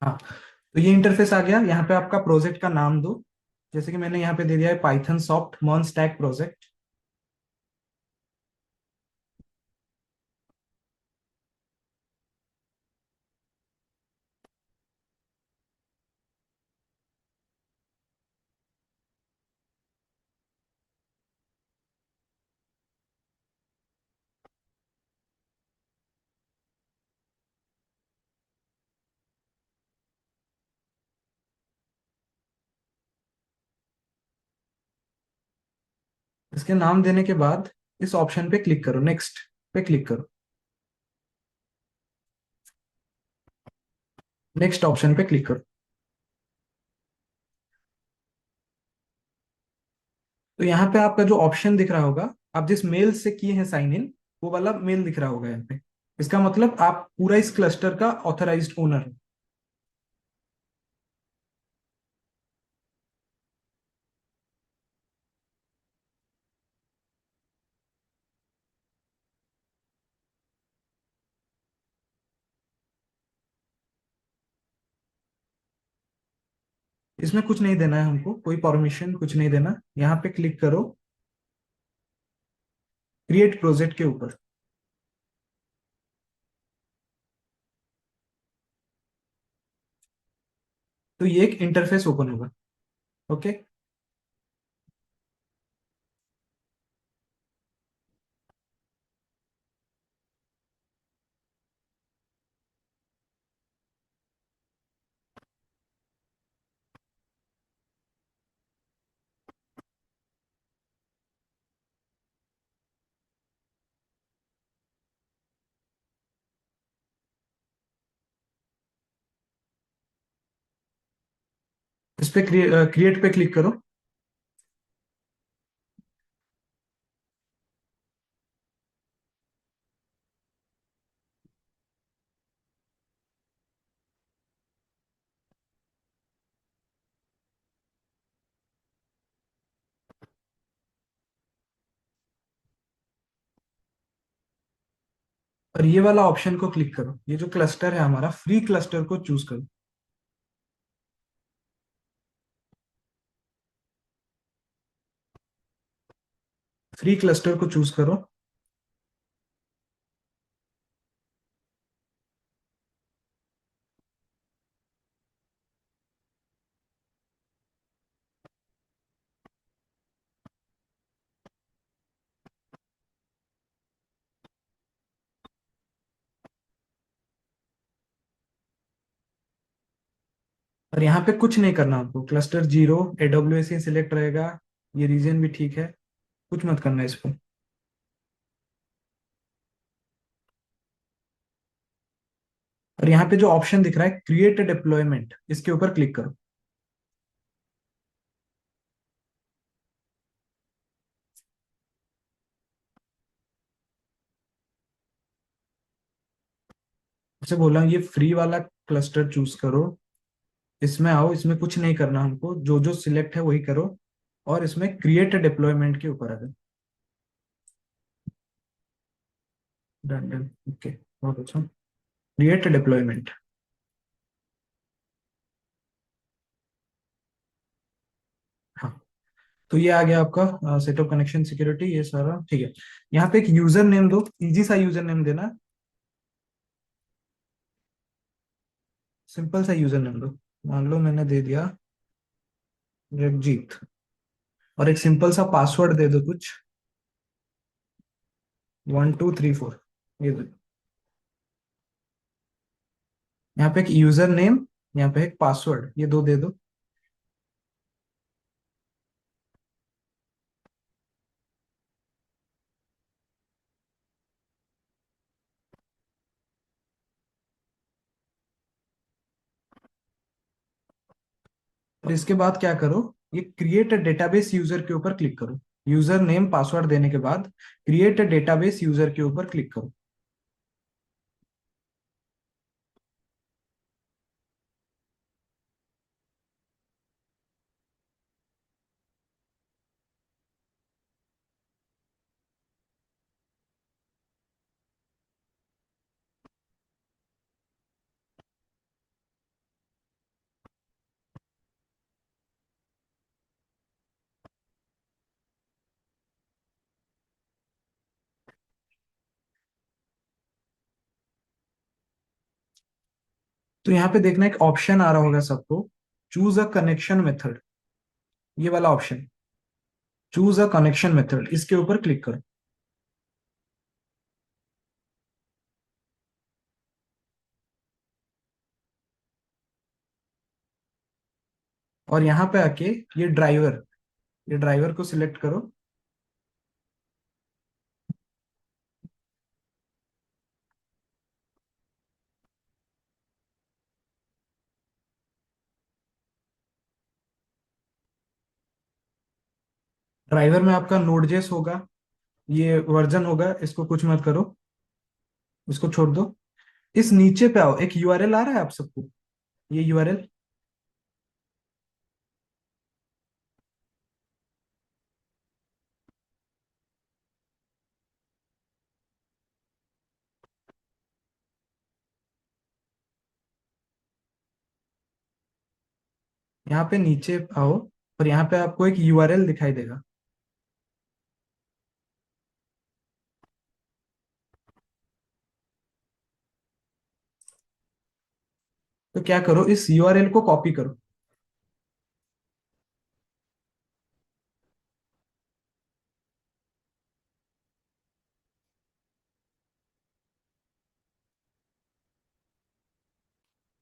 हाँ, तो ये इंटरफेस आ गया। यहाँ पे आपका प्रोजेक्ट का नाम दो, जैसे कि मैंने यहाँ पे दे दिया है Python soft MERN stack project. इसके नाम देने के बाद इस ऑप्शन पे क्लिक करो, नेक्स्ट पे क्लिक करो, नेक्स्ट ऑप्शन पे क्लिक करो। तो यहाँ पे आपका जो ऑप्शन दिख रहा होगा, आप जिस मेल से किए हैं साइन इन, वो वाला मेल दिख रहा होगा यहाँ पे। इसका मतलब आप पूरा इस क्लस्टर का ऑथराइज्ड ओनर है। इसमें कुछ नहीं देना है हमको, कोई परमिशन कुछ नहीं देना। यहाँ पे क्लिक करो क्रिएट प्रोजेक्ट के ऊपर। तो ये एक इंटरफेस ओपन होगा। ओके। इस पे क्रिएट पे क्लिक करो। और ये वाला ऑप्शन को क्लिक करो, ये जो क्लस्टर है हमारा, फ्री क्लस्टर को चूज करो। फ्री क्लस्टर को चूज करो। और यहाँ पे कुछ नहीं करना आपको, क्लस्टर जीरो AWS ही सिलेक्ट रहेगा। ये रीजन भी ठीक है, कुछ मत करना इस पर। और यहाँ पे जो ऑप्शन दिख रहा है क्रिएट डिप्लॉयमेंट, इसके ऊपर क्लिक करो। जैसे बोला, ये फ्री वाला क्लस्टर चूज करो, इसमें आओ, इसमें कुछ नहीं करना हमको, जो जो सिलेक्ट है वही करो। और इसमें क्रिएट डिप्लॉयमेंट के ऊपर आ जाओ। डन डन, ओके, बहुत अच्छा। Create deployment. हाँ, तो ये आ गया आपका सेटअप कनेक्शन सिक्योरिटी, ये सारा ठीक है। यहाँ पे एक यूजर नेम दो, इजी सा यूजर नेम देना। सिंपल सा यूजर नेम दो। मान लो मैंने दे दिया जगजीत। और एक सिंपल सा पासवर्ड दे दो कुछ, 1234। ये दो। यहाँ पे एक यूजर नेम, यहाँ पे एक पासवर्ड, ये दो दे दो। और इसके बाद क्या करो, ये क्रिएट अ डेटाबेस यूजर के ऊपर क्लिक करो। यूजर नेम पासवर्ड देने के बाद क्रिएट अ डेटाबेस यूजर के ऊपर क्लिक करो। तो यहाँ पे देखना एक ऑप्शन आ रहा होगा सबको, चूज अ कनेक्शन मेथड। ये वाला option, choose a connection method, इसके ऊपर क्लिक करो। और यहाँ पे आके ये ड्राइवर, ये ड्राइवर को सिलेक्ट करो। ड्राइवर में आपका नोड जेएस होगा, ये वर्जन होगा, इसको कुछ मत करो, इसको छोड़ दो। इस नीचे पे आओ, एक यूआरएल आ रहा है आप सबको, ये यूआरएल। यहाँ पे नीचे आओ, और यहाँ पे आपको एक यूआरएल दिखाई देगा। तो क्या करो, इस यूआरएल को कॉपी करो।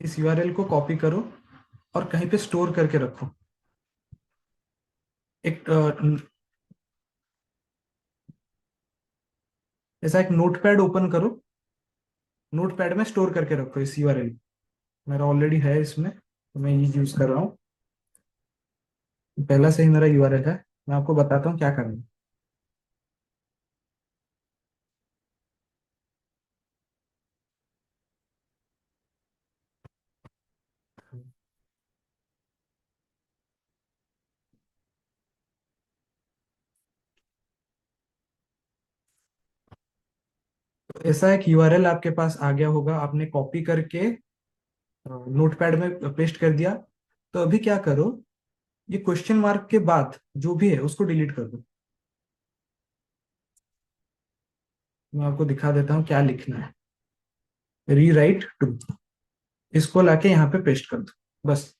इस यूआरएल को कॉपी करो और कहीं पे स्टोर करके रखो। एक ऐसा एक नोटपैड ओपन करो, नोटपैड में स्टोर करके रखो इस यूआरएल। मेरा ऑलरेडी है इसमें, तो मैं ये यूज कर रहा हूँ। पहला से ही मेरा यूआरएल है। मैं आपको बताता हूँ क्या करना है। तो ऐसा एक यूआरएल आपके पास आ गया होगा, आपने कॉपी करके नोटपैड में पेस्ट कर दिया। तो अभी क्या करो, ये क्वेश्चन मार्क के बाद जो भी है उसको डिलीट कर दो। मैं आपको दिखा देता हूँ क्या लिखना है। रीराइट टू, इसको लाके यहाँ पे पेस्ट कर दो बस।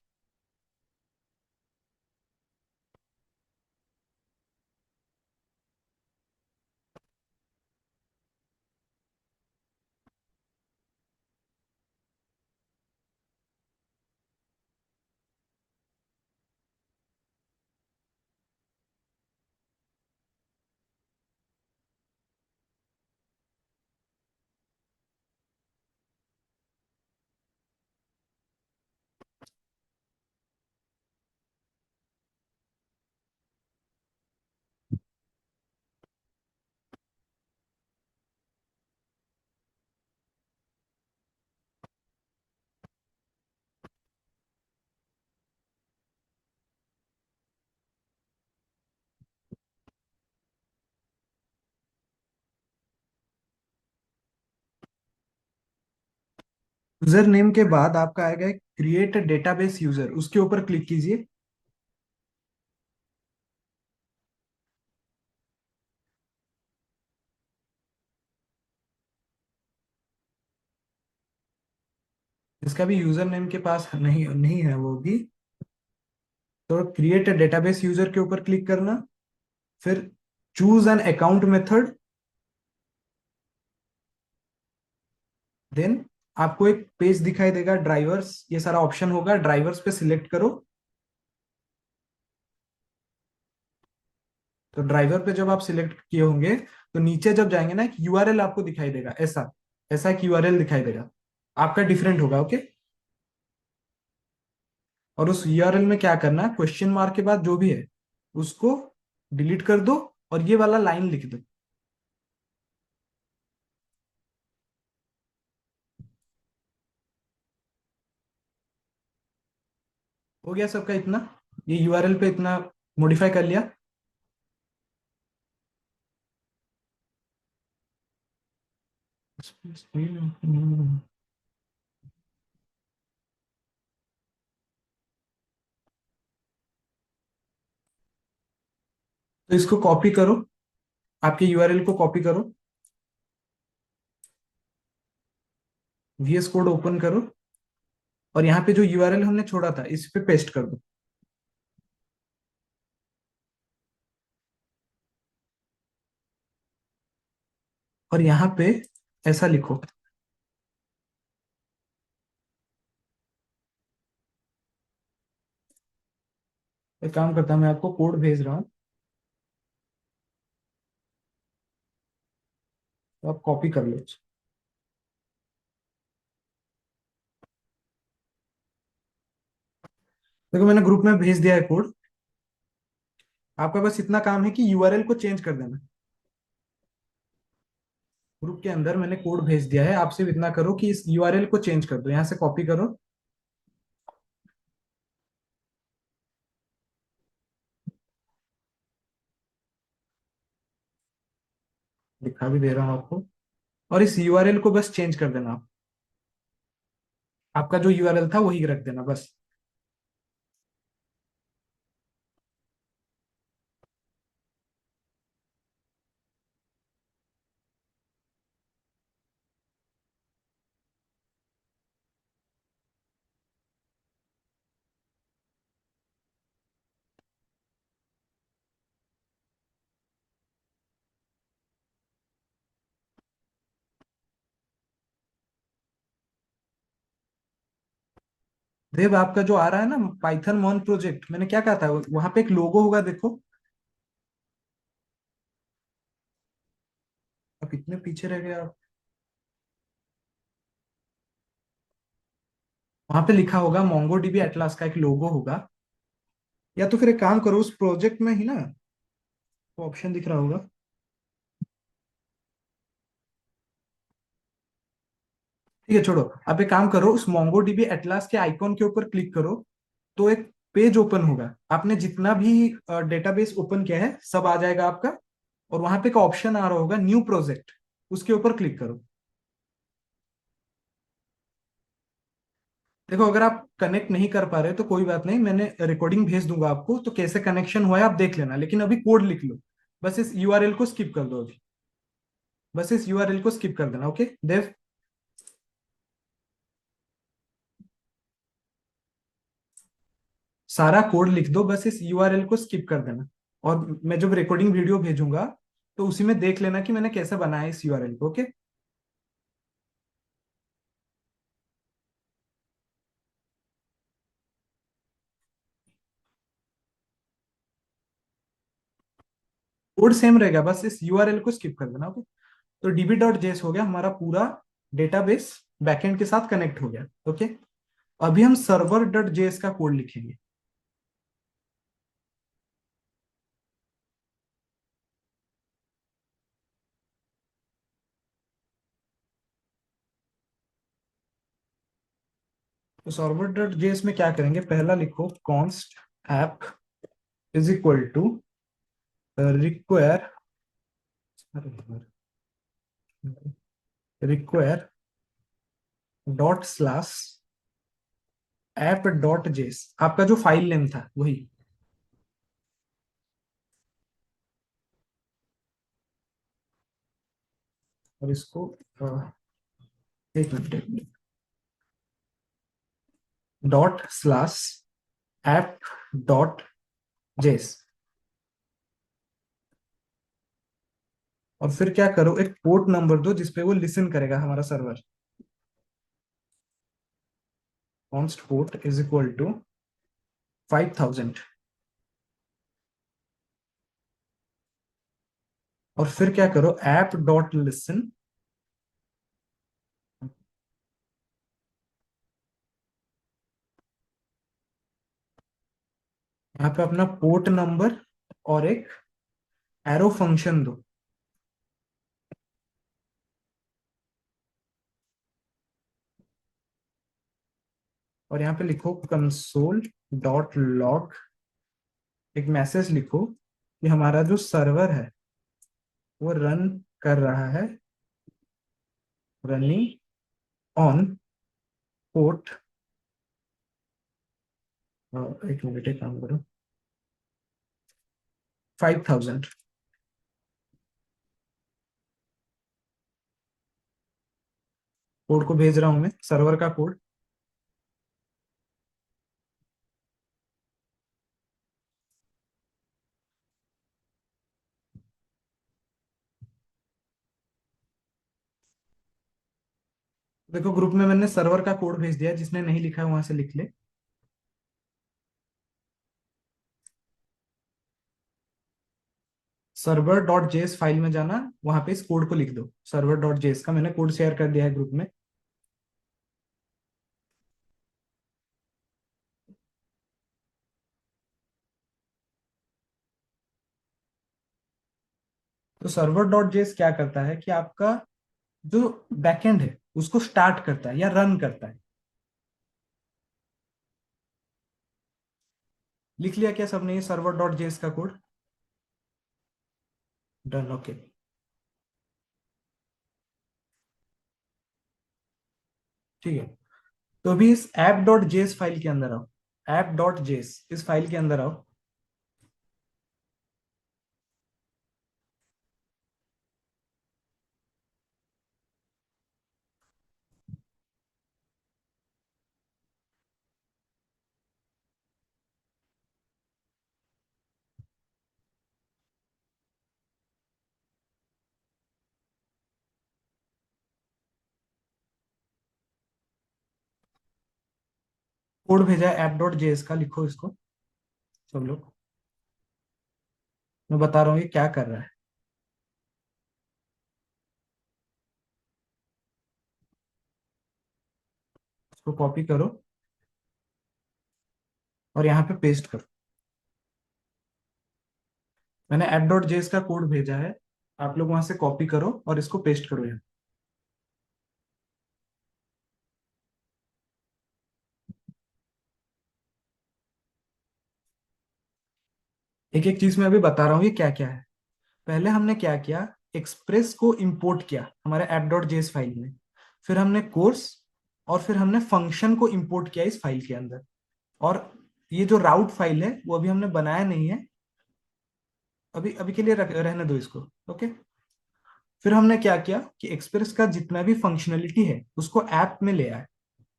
यूजर नेम के बाद आपका आएगा क्रिएट डेटाबेस यूजर, उसके ऊपर क्लिक कीजिए। जिसका भी यूजर नेम के पास नहीं नहीं है वो भी, तो क्रिएट अ डेटाबेस यूजर के ऊपर क्लिक करना, फिर choose an account method, then आपको एक पेज दिखाई देगा, ड्राइवर्स, ये सारा ऑप्शन होगा, ड्राइवर्स पे सिलेक्ट करो। तो ड्राइवर पे जब आप सिलेक्ट किए होंगे, तो नीचे जब जाएंगे ना, एक यूआरएल आपको दिखाई देगा, ऐसा ऐसा एक यूआरएल दिखाई देगा, आपका डिफरेंट होगा, ओके। और उस यूआरएल में क्या करना है, क्वेश्चन मार्क के बाद जो भी है उसको डिलीट कर दो, और ये वाला लाइन लिख दो। हो गया सबका इतना, ये यूआरएल पे इतना मॉडिफाई कर लिया। तो इसको कॉपी करो, आपके यूआरएल को कॉपी करो, वीएस कोड ओपन करो, और यहाँ पे जो यूआरएल हमने छोड़ा था इस पे पेस्ट कर दो। और यहाँ पे ऐसा लिखो। एक काम करता हूँ, मैं आपको कोड भेज रहा हूँ, तो आप कॉपी कर लो। देखो मैंने ग्रुप में भेज दिया है कोड, आपका बस इतना काम है कि यूआरएल को चेंज कर देना। ग्रुप के अंदर मैंने कोड भेज दिया है, आप सिर्फ इतना करो कि इस यूआरएल को चेंज कर दो, यहाँ से कॉपी करो। दिखा भी दे रहा हूँ आपको, और इस यूआरएल को बस चेंज कर देना आप, आपका जो यूआरएल था वही रख देना बस। देव, आपका जो आ रहा है ना पाइथन मॉन प्रोजेक्ट, मैंने क्या कहा था, वहां पे एक लोगो होगा, देखो। आप इतने पीछे रह गए आप। वहां पे लिखा होगा मोंगो डीबी एटलास का एक लोगो होगा, या तो फिर एक काम करो, उस प्रोजेक्ट में ही ना वो ऑप्शन दिख रहा होगा। ठीक है छोड़ो, आप एक काम करो, उस मोंगो डीबी एटलास के आइकॉन के ऊपर क्लिक करो, तो एक पेज ओपन होगा, आपने जितना भी डेटाबेस ओपन किया है सब आ जाएगा आपका। और वहां पे एक ऑप्शन आ रहा होगा न्यू प्रोजेक्ट, उसके ऊपर क्लिक करो। देखो अगर आप कनेक्ट नहीं कर पा रहे तो कोई बात नहीं, मैंने रिकॉर्डिंग भेज दूंगा आपको, तो कैसे कनेक्शन हुआ है आप देख लेना, लेकिन अभी कोड लिख लो। बस इस यूआरएल को स्किप कर दो अभी, बस इस यूआरएल को स्किप कर देना, ओके देव। सारा कोड लिख दो, बस इस यूआरएल को स्किप कर देना। और मैं जब रिकॉर्डिंग वीडियो भेजूंगा तो उसी में देख लेना कि मैंने कैसे बनाया इस यूआरएल को, ओके। कोड सेम रहेगा, बस इस यूआरएल को स्किप कर देना, ओके। तो db.js हो गया हमारा पूरा डेटाबेस, बैकएंड के साथ कनेक्ट हो गया, ओके। अभी हम server.js का कोड लिखेंगे। तो server.js में क्या करेंगे, पहला लिखो const app is equal to require, require dot slash app dot JS, आपका जो फाइल नेम था वही। और इसको एक minute, dot slash app dot जेस। और फिर क्या करो, एक पोर्ट नंबर दो जिसपे वो लिसन करेगा हमारा server. Const port is equal to 5000। और फिर क्या करो, ऐप डॉट लिसन, यहाँ पे अपना पोर्ट नंबर और एक एरो फंक्शन दो। और यहाँ पे लिखो कंसोल डॉट लॉग, एक मैसेज लिखो कि हमारा जो सर्वर है वो रन कर रहा है, रनिंग ऑन पोर्ट, एक मिनट एक काम करो, 5000। कोड को भेज रहा हूं मैं, सर्वर का कोड। देखो ग्रुप में मैंने सर्वर का कोड भेज दिया, जिसने नहीं लिखा है वहां से लिख ले। सर्वर डॉट जेएस फाइल में जाना, वहां पे इस कोड को लिख दो, सर्वर डॉट जेएस का मैंने कोड शेयर कर दिया है ग्रुप में। तो सर्वर डॉट जेएस क्या करता है कि आपका जो बैकएंड है उसको स्टार्ट करता है या रन करता है। लिख लिया क्या सबने ये सर्वर डॉट जेएस का कोड? Done, okay. ठीक है, तो अभी इस ऐप डॉट जेएस फाइल के अंदर आओ, ऐप डॉट जेएस इस फाइल के अंदर आओ। कोड भेजा है ऐप डॉट जेएस का, लिखो इसको सब लोग। मैं बता रहा हूँ ये क्या कर रहा है। इसको कॉपी करो और यहाँ पे पेस्ट करो। मैंने ऐप डॉट जेएस का कोड भेजा है, आप लोग वहां से कॉपी करो और इसको पेस्ट करो यहाँ। एक एक चीज मैं अभी बता रहा हूँ ये क्या क्या है। पहले हमने क्या किया, एक्सप्रेस को इंपोर्ट किया हमारे ऐप डॉट जेएस फाइल में, फिर हमने कोर्स, और फिर हमने फंक्शन को इंपोर्ट किया इस फाइल के अंदर। और ये जो राउट फाइल है वो अभी हमने बनाया नहीं है, अभी अभी के लिए रहने दो इसको। ओके, फिर हमने क्या किया कि एक्सप्रेस का जितना भी फंक्शनलिटी है उसको ऐप में ले आए।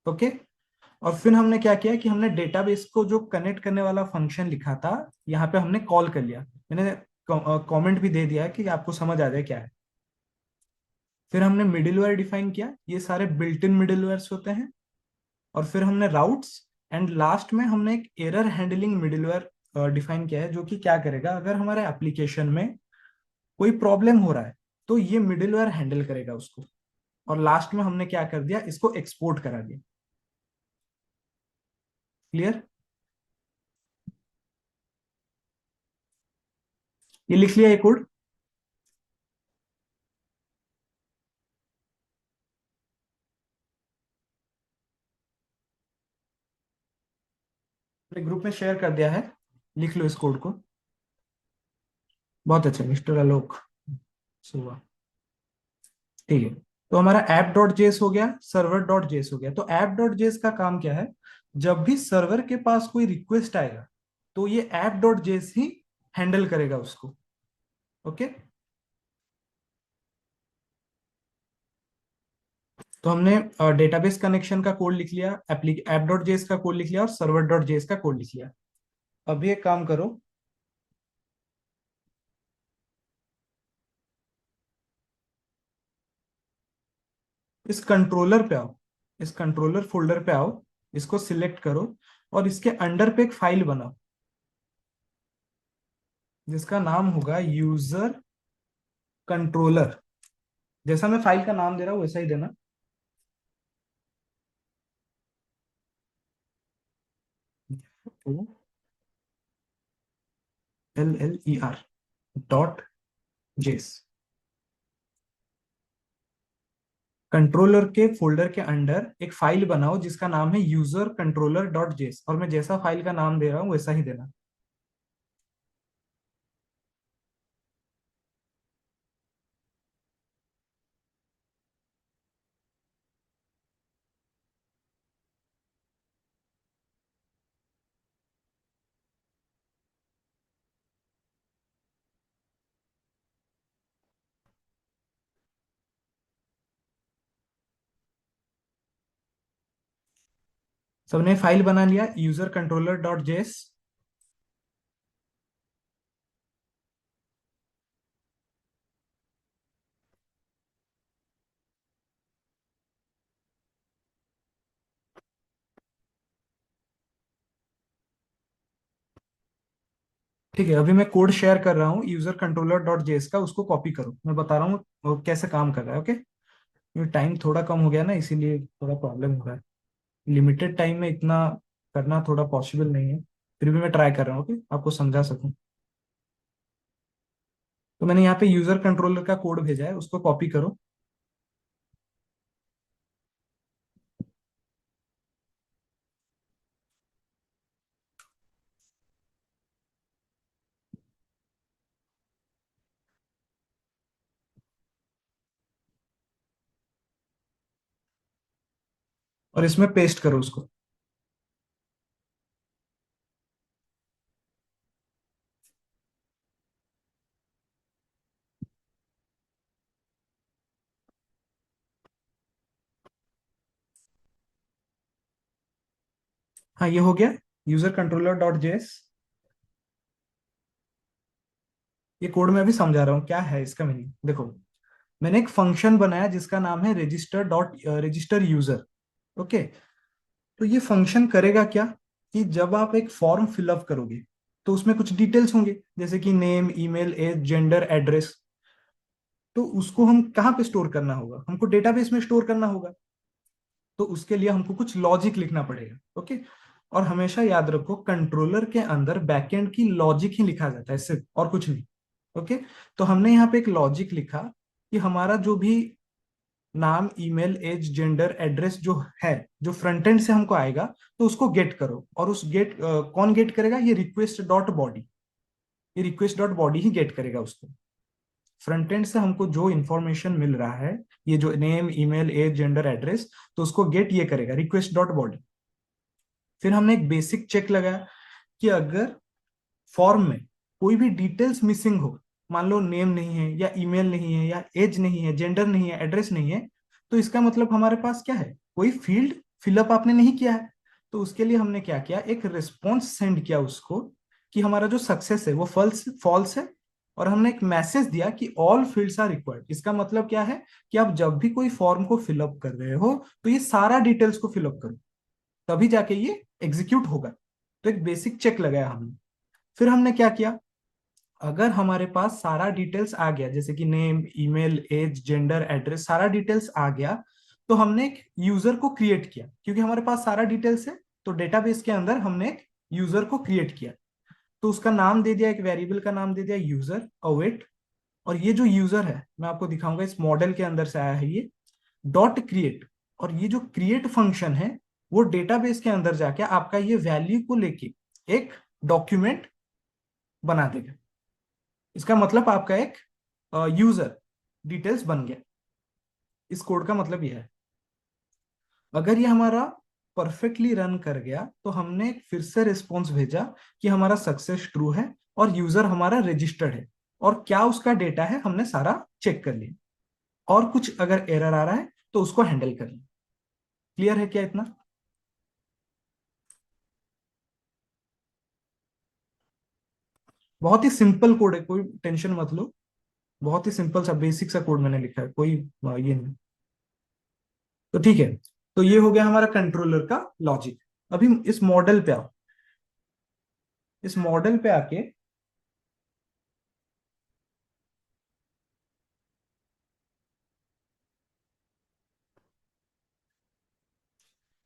ओके, और फिर हमने क्या किया कि हमने डेटाबेस को जो कनेक्ट करने वाला फंक्शन लिखा था यहाँ पे हमने कॉल कर लिया। मैंने कमेंट भी दे दिया है कि आपको समझ आ जाए क्या है। फिर हमने मिडिलवेयर डिफाइन किया, ये सारे बिल्ट इन मिडिलवेयर्स होते हैं। और फिर हमने राउट्स, एंड लास्ट में हमने एक एरर हैंडलिंग मिडिलवेयर डिफाइन किया है, जो कि क्या करेगा अगर हमारे एप्लीकेशन में कोई प्रॉब्लम हो रहा है तो ये मिडिलवेयर हैंडल करेगा उसको। और लास्ट में हमने क्या कर दिया, इसको एक्सपोर्ट करा दिया। क्लियर? ये लिख लिया ये कोड? ग्रुप में शेयर कर दिया है, लिख लो इस कोड को। बहुत अच्छा मिस्टर आलोक, सुबह। ठीक है, तो हमारा ऐप डॉट जेएस हो गया, सर्वर डॉट जेएस हो गया। तो ऐप डॉट जेएस का काम क्या है, जब भी सर्वर के पास कोई रिक्वेस्ट आएगा तो ये ऐप डॉट जेएस ही हैंडल करेगा उसको। ओके, तो हमने डेटाबेस कनेक्शन का कोड लिख लिया, ऐप डॉट जेएस का कोड लिख लिया और सर्वर डॉट जेएस का कोड लिख लिया। अभी एक काम करो, इस कंट्रोलर पे आओ, इस कंट्रोलर फोल्डर पे आओ, इसको सिलेक्ट करो और इसके अंडर पे एक फाइल बनाओ जिसका नाम होगा यूजर कंट्रोलर। जैसा मैं फाइल का नाम दे रहा हूँ वैसा ही देना, LLER डॉट जेस। कंट्रोलर के फोल्डर के अंडर एक फाइल बनाओ जिसका नाम है यूजर कंट्रोलर डॉट जेस, और मैं जैसा फाइल का नाम दे रहा हूँ वैसा ही देना। सबने फाइल बना लिया यूजर कंट्रोलर डॉट जेएस। ठीक है, अभी मैं कोड शेयर कर रहा हूँ यूजर कंट्रोलर डॉट जेएस का, उसको कॉपी करो, मैं बता रहा हूँ वो कैसे काम कर रहा है। ओके, ये टाइम थोड़ा कम हो गया ना, इसीलिए थोड़ा प्रॉब्लम हो रहा है। लिमिटेड टाइम में इतना करना थोड़ा पॉसिबल नहीं है, फिर भी मैं ट्राई कर रहा हूँ, ओके, आपको समझा सकूं। तो मैंने यहाँ पे यूजर कंट्रोलर का कोड भेजा है, उसको कॉपी करो। और इसमें पेस्ट करो उसको। हाँ, ये हो गया यूजर कंट्रोलर डॉट जेएस। ये कोड मैं अभी समझा रहा हूँ क्या है इसका मीनिंग। देखो, मैंने एक फंक्शन बनाया जिसका नाम है रजिस्टर यूजर। ओके, तो ये फंक्शन करेगा क्या कि जब आप एक फॉर्म फिलअप करोगे तो उसमें कुछ डिटेल्स होंगे, जैसे कि name, email, age, gender, address. तो उसको हम कहाँ पे स्टोर करना होगा, हमको डेटाबेस में स्टोर करना होगा। तो उसके लिए हमको कुछ लॉजिक लिखना पड़ेगा। ओके, और हमेशा याद रखो कंट्रोलर के अंदर बैकएंड की लॉजिक ही लिखा जाता है, सिर्फ और कुछ नहीं। ओके, तो हमने यहाँ पे एक लॉजिक लिखा कि हमारा जो भी नाम, ईमेल, एज, जेंडर, एड्रेस जो है, जो फ्रंट एंड से हमको आएगा, तो उसको गेट करो। और उस कौन गेट करेगा, ये रिक्वेस्ट डॉट बॉडी, ये रिक्वेस्ट डॉट बॉडी ही गेट करेगा उसको। फ्रंट एंड से हमको जो इंफॉर्मेशन मिल रहा है, ये जो name, email, age, gender, address, तो उसको गेट ये करेगा रिक्वेस्ट डॉट बॉडी। फिर हमने एक बेसिक चेक लगाया कि अगर फॉर्म में कोई भी डिटेल्स मिसिंग हो, मान लो नेम नहीं है या ईमेल नहीं है या एज नहीं है, जेंडर नहीं है, एड्रेस नहीं है, तो इसका मतलब हमारे पास क्या है, कोई फील्ड फिलअप आपने नहीं किया है। तो उसके लिए हमने क्या किया, एक रिस्पॉन्स सेंड किया उसको कि हमारा जो सक्सेस है वो फॉल्स फॉल्स है। और हमने एक मैसेज दिया कि ऑल फील्ड्स आर रिक्वायर्ड। इसका मतलब क्या है कि आप जब भी कोई फॉर्म को फिलअप कर रहे हो तो ये सारा डिटेल्स को फिलअप करो, तभी जाके ये एग्जीक्यूट होगा। तो एक बेसिक चेक लगाया हमने। फिर हमने क्या किया, अगर हमारे पास सारा डिटेल्स आ गया, जैसे कि name, email, age, gender, address, सारा डिटेल्स आ गया, तो हमने एक यूजर को क्रिएट किया, क्योंकि हमारे पास सारा डिटेल्स है। तो डेटाबेस के अंदर हमने एक यूजर को क्रिएट किया। तो उसका नाम दे दिया, एक वेरिएबल का नाम दे दिया यूजर अवेट। और ये जो यूजर है मैं आपको दिखाऊंगा, इस मॉडल के अंदर से आया है ये डॉट क्रिएट। और ये जो क्रिएट फंक्शन है वो डेटाबेस के अंदर जाके आपका ये वैल्यू को लेके एक डॉक्यूमेंट बना देगा। इसका मतलब आपका एक यूजर डिटेल्स बन गया। इस कोड का मतलब यह है। अगर ये हमारा परफेक्टली रन कर गया तो हमने फिर से रिस्पॉन्स भेजा कि हमारा सक्सेस ट्रू है और यूजर हमारा रजिस्टर्ड है, और क्या उसका डेटा है हमने सारा चेक कर लिया। और कुछ अगर एरर आ रहा है तो उसको हैंडल कर लें। क्लियर है क्या इतना? बहुत ही सिंपल कोड है, कोई टेंशन मत लो। बहुत ही सिंपल सा बेसिक सा कोड मैंने लिखा है, कोई ये नहीं। तो ठीक है, तो ये हो गया हमारा कंट्रोलर का लॉजिक। अभी इस मॉडल पे आओ। इस मॉडल पे आके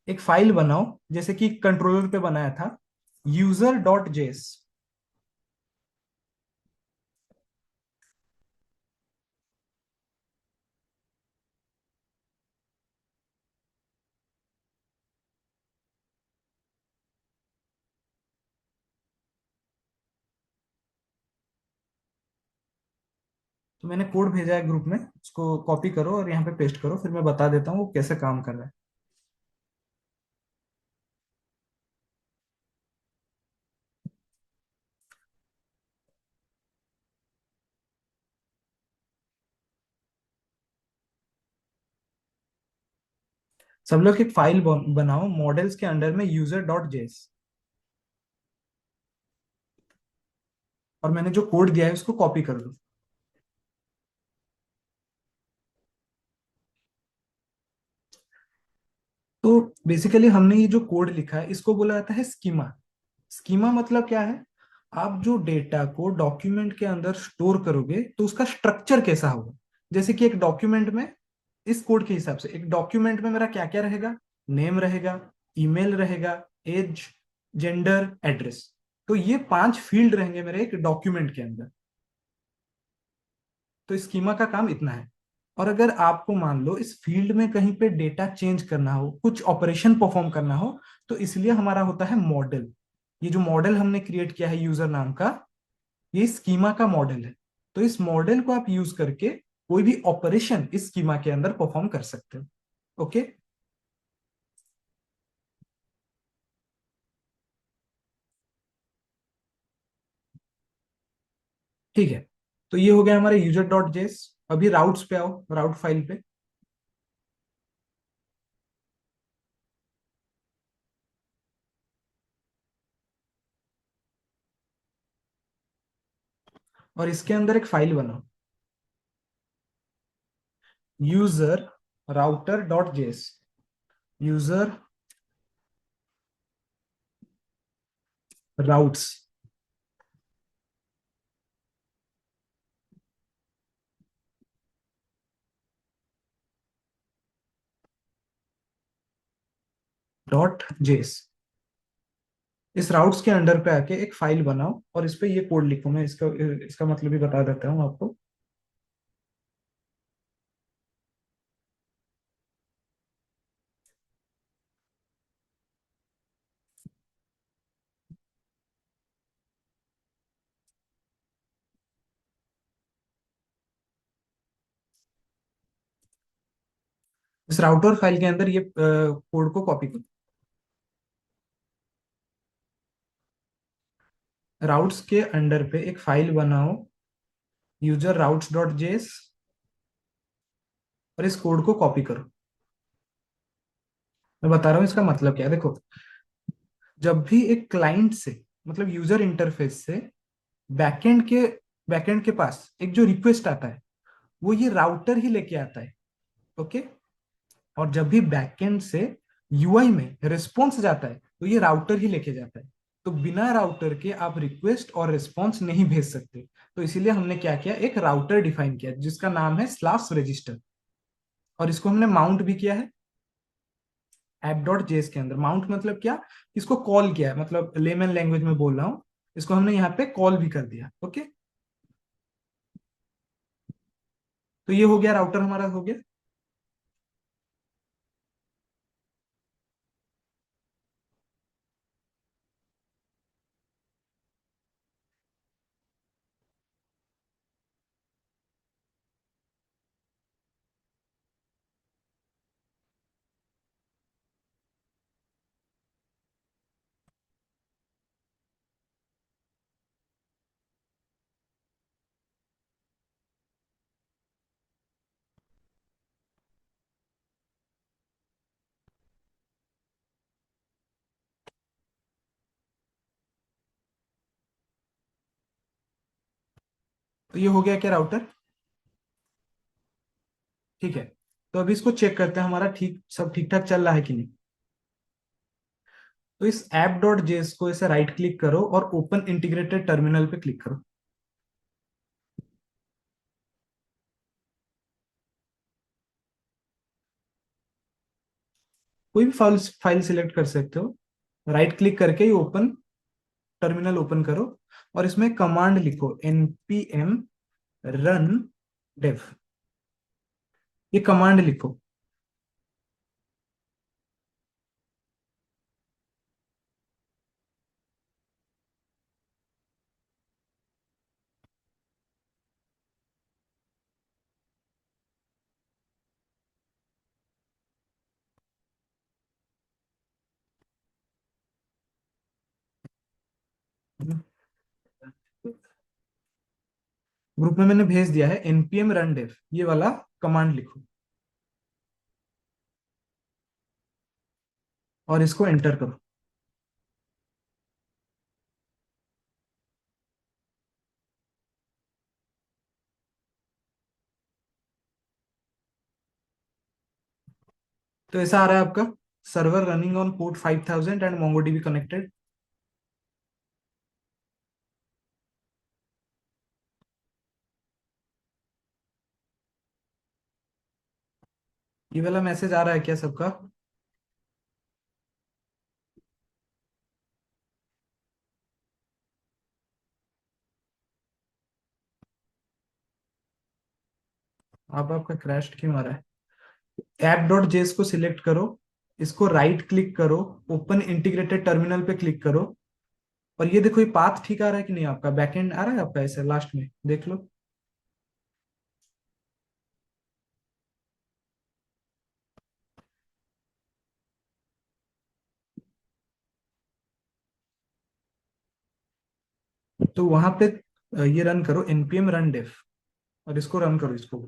एक फाइल बनाओ, जैसे कि कंट्रोलर पे बनाया था, user.js। तो मैंने कोड भेजा है ग्रुप में, उसको कॉपी करो और यहाँ पे पेस्ट करो, फिर मैं बता देता हूँ वो कैसे काम कर रहा है। सब लोग एक फाइल बनाओ मॉडल्स के अंडर में user.js। और मैंने जो कोड दिया है उसको कॉपी कर लो। तो बेसिकली हमने ये जो कोड लिखा है इसको बोला जाता है स्कीमा। स्कीमा मतलब क्या है? आप जो डेटा को डॉक्यूमेंट के अंदर स्टोर करोगे तो उसका स्ट्रक्चर कैसा होगा। जैसे कि एक डॉक्यूमेंट में, इस कोड के हिसाब से एक डॉक्यूमेंट में मेरा क्या क्या रहेगा? नेम रहेगा, ईमेल रहेगा, एज, जेंडर, एड्रेस। तो ये 5 फील्ड रहेंगे मेरे एक डॉक्यूमेंट के अंदर। तो स्कीमा का काम इतना है। और अगर आपको मान लो इस फील्ड में कहीं पे डेटा चेंज करना हो, कुछ ऑपरेशन परफॉर्म करना हो, तो इसलिए हमारा होता है मॉडल। ये जो मॉडल हमने क्रिएट किया है यूजर नाम का, ये स्कीमा का मॉडल है। तो इस मॉडल को आप यूज करके कोई भी ऑपरेशन इस स्कीमा के अंदर परफॉर्म कर सकते हो। ओके। ठीक है, तो ये हो गया हमारे user.js। अभी राउट्स पे आओ, राउट फाइल पे। और इसके अंदर एक फाइल बनाओ, user router dot JS. User routes dot JS. इस राउट्स के अंडर पे आके एक फाइल बनाओ और इस पे ये कोड लिखो। मैं इसका इसका मतलब भी बता देता हूँ आपको। इस राउटर फाइल के अंदर ये कोड को कॉपी करो। राउट्स के अंडर पे एक फाइल बनाओ, यूजर राउट्स डॉट जेएस, और इस कोड को कॉपी करो। मैं बता रहा हूँ इसका मतलब क्या है, देखो। जब भी एक क्लाइंट से, मतलब यूजर इंटरफेस से बैकएंड के बैकएंड के पास एक जो रिक्वेस्ट आता है, वो ये राउटर ही लेके आता है। ओके। और जब भी बैकएंड से यूआई में रिस्पॉन्स जाता है तो ये राउटर ही लेके जाता है। तो बिना राउटर के आप रिक्वेस्ट और रिस्पॉन्स नहीं भेज सकते। तो इसीलिए हमने क्या किया, एक राउटर डिफाइन किया जिसका नाम है स्लैश रजिस्टर। और इसको हमने माउंट भी किया है ऐप डॉट जेएस के अंदर। माउंट मतलब क्या? इसको कॉल किया है, मतलब लेमन लैंग्वेज में बोल रहा हूँ। इसको हमने यहाँ पे कॉल भी कर दिया। ओके। तो ये हो गया, राउटर हमारा हो गया। तो ये हो गया क्या राउटर? ठीक है। तो अभी इसको चेक करते हैं हमारा ठीक सब ठीक ठाक चल रहा है कि नहीं। तो इस ऐप डॉट जेएस को ऐसे राइट क्लिक करो और ओपन इंटीग्रेटेड टर्मिनल पे क्लिक करो। कोई भी फाइल फाइल सिलेक्ट कर सकते हो। राइट क्लिक करके ही ओपन टर्मिनल ओपन करो और इसमें कमांड लिखो npm रन डेव। ये कमांड लिखो। ग्रुप में मैंने भेज दिया है npm रन डेव, ये वाला कमांड लिखो और इसको एंटर करो। तो ऐसा आ रहा है आपका server running on port 5000 and MongoDB connected. ये वाला मैसेज आ रहा है क्या सबका? आप आपका क्रैश क्यों आ रहा है? ऐप डॉट जेएस को सिलेक्ट करो, इसको राइट क्लिक करो, ओपन इंटीग्रेटेड टर्मिनल पे क्लिक करो और ये देखो ये पाथ ठीक आ रहा है कि नहीं, आपका बैकएंड आ रहा है आपका ऐसे लास्ट में देख लो। तो वहां पे ये रन करो npm रन डेव और इसको रन करो इसको।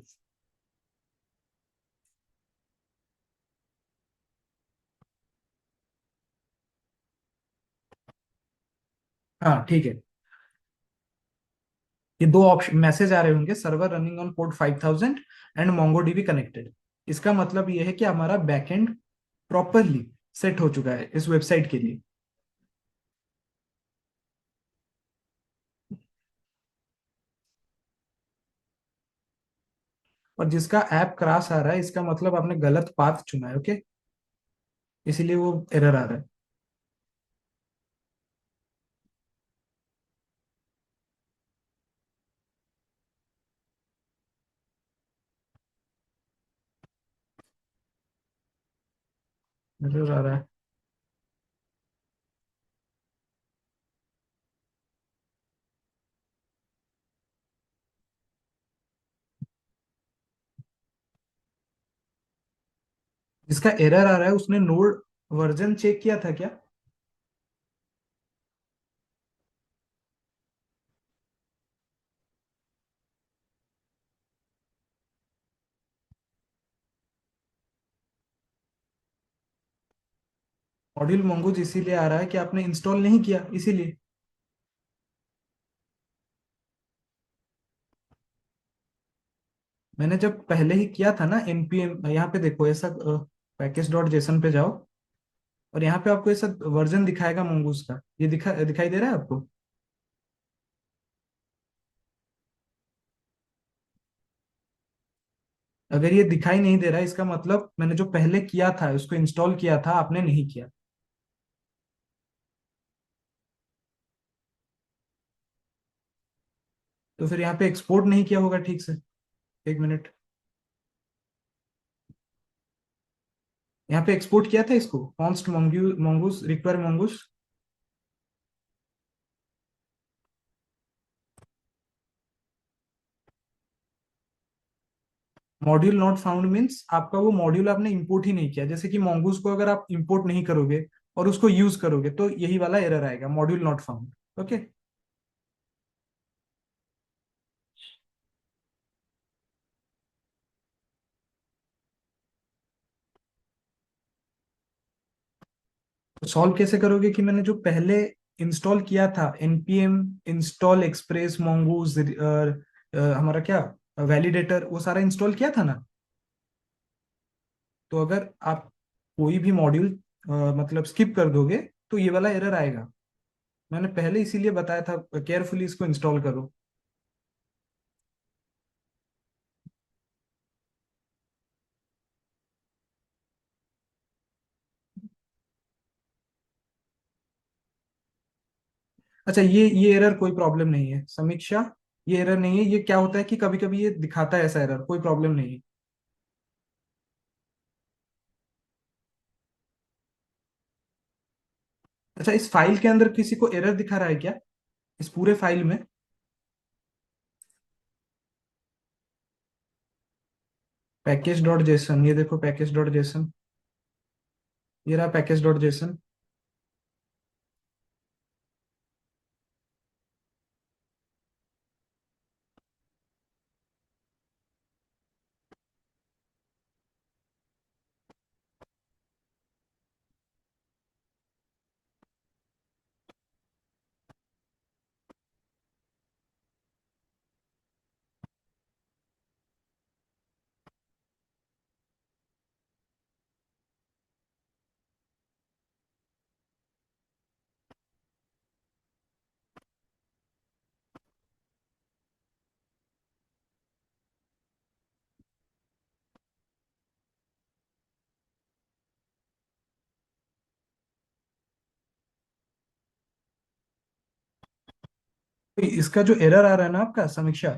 हाँ ठीक है। ये दो ऑप्शन मैसेज आ रहे होंगे, server running on port 5000 and MongoDB connected. इसका मतलब ये है कि हमारा बैकएंड प्रॉपरली सेट हो चुका है इस वेबसाइट के लिए। और जिसका ऐप क्रैश आ रहा है इसका मतलब आपने गलत पाथ चुना है, ओके, इसीलिए वो एरर आ रहा है। एरर आ रहा है। जिसका एरर आ रहा है उसने नोड वर्जन चेक किया था क्या? मॉड्यूल mongoose इसीलिए आ रहा है कि आपने इंस्टॉल नहीं किया इसीलिए। मैंने जब पहले ही किया था ना npm, यहाँ पे देखो ऐसा पैकेज डॉट जेसन पे जाओ और यहाँ पे आपको ऐसा वर्जन दिखाएगा mongoose का, ये दिखाई दे रहा है आपको? अगर ये दिखाई नहीं दे रहा है इसका मतलब मैंने जो पहले किया था उसको इंस्टॉल किया था, आपने नहीं किया। तो फिर यहाँ पे एक्सपोर्ट नहीं किया होगा ठीक से। एक मिनट, यहाँ पे एक्सपोर्ट किया था इसको const mongoose require mongoose। Module not found means आपका वो मॉड्यूल आपने इंपोर्ट ही नहीं किया। जैसे कि mongoose को अगर आप इंपोर्ट नहीं करोगे और उसको यूज करोगे तो यही वाला एरर आएगा, मॉड्यूल नॉट फाउंड। ओके। तो सॉल्व कैसे करोगे कि मैंने जो पहले इंस्टॉल किया था npm इंस्टॉल एक्सप्रेस mongoose हमारा क्या वैलिडेटर वो सारा इंस्टॉल किया था ना। तो अगर आप कोई भी मॉड्यूल मतलब स्किप कर दोगे तो ये वाला एरर आएगा। मैंने पहले इसीलिए बताया था केयरफुली इसको इंस्टॉल करो। अच्छा, ये एरर कोई प्रॉब्लम नहीं है समीक्षा। ये एरर नहीं है। ये क्या होता है कि कभी कभी ये दिखाता है ऐसा एरर, कोई प्रॉब्लम नहीं है। अच्छा, इस फाइल के अंदर किसी को एरर दिखा रहा है क्या, इस पूरे फाइल में? पैकेज डॉट जेसन, ये देखो पैकेज डॉट जेसन। ये रहा पैकेज डॉट जेसन। तो इसका जो एरर आ रहा है ना आपका समीक्षा,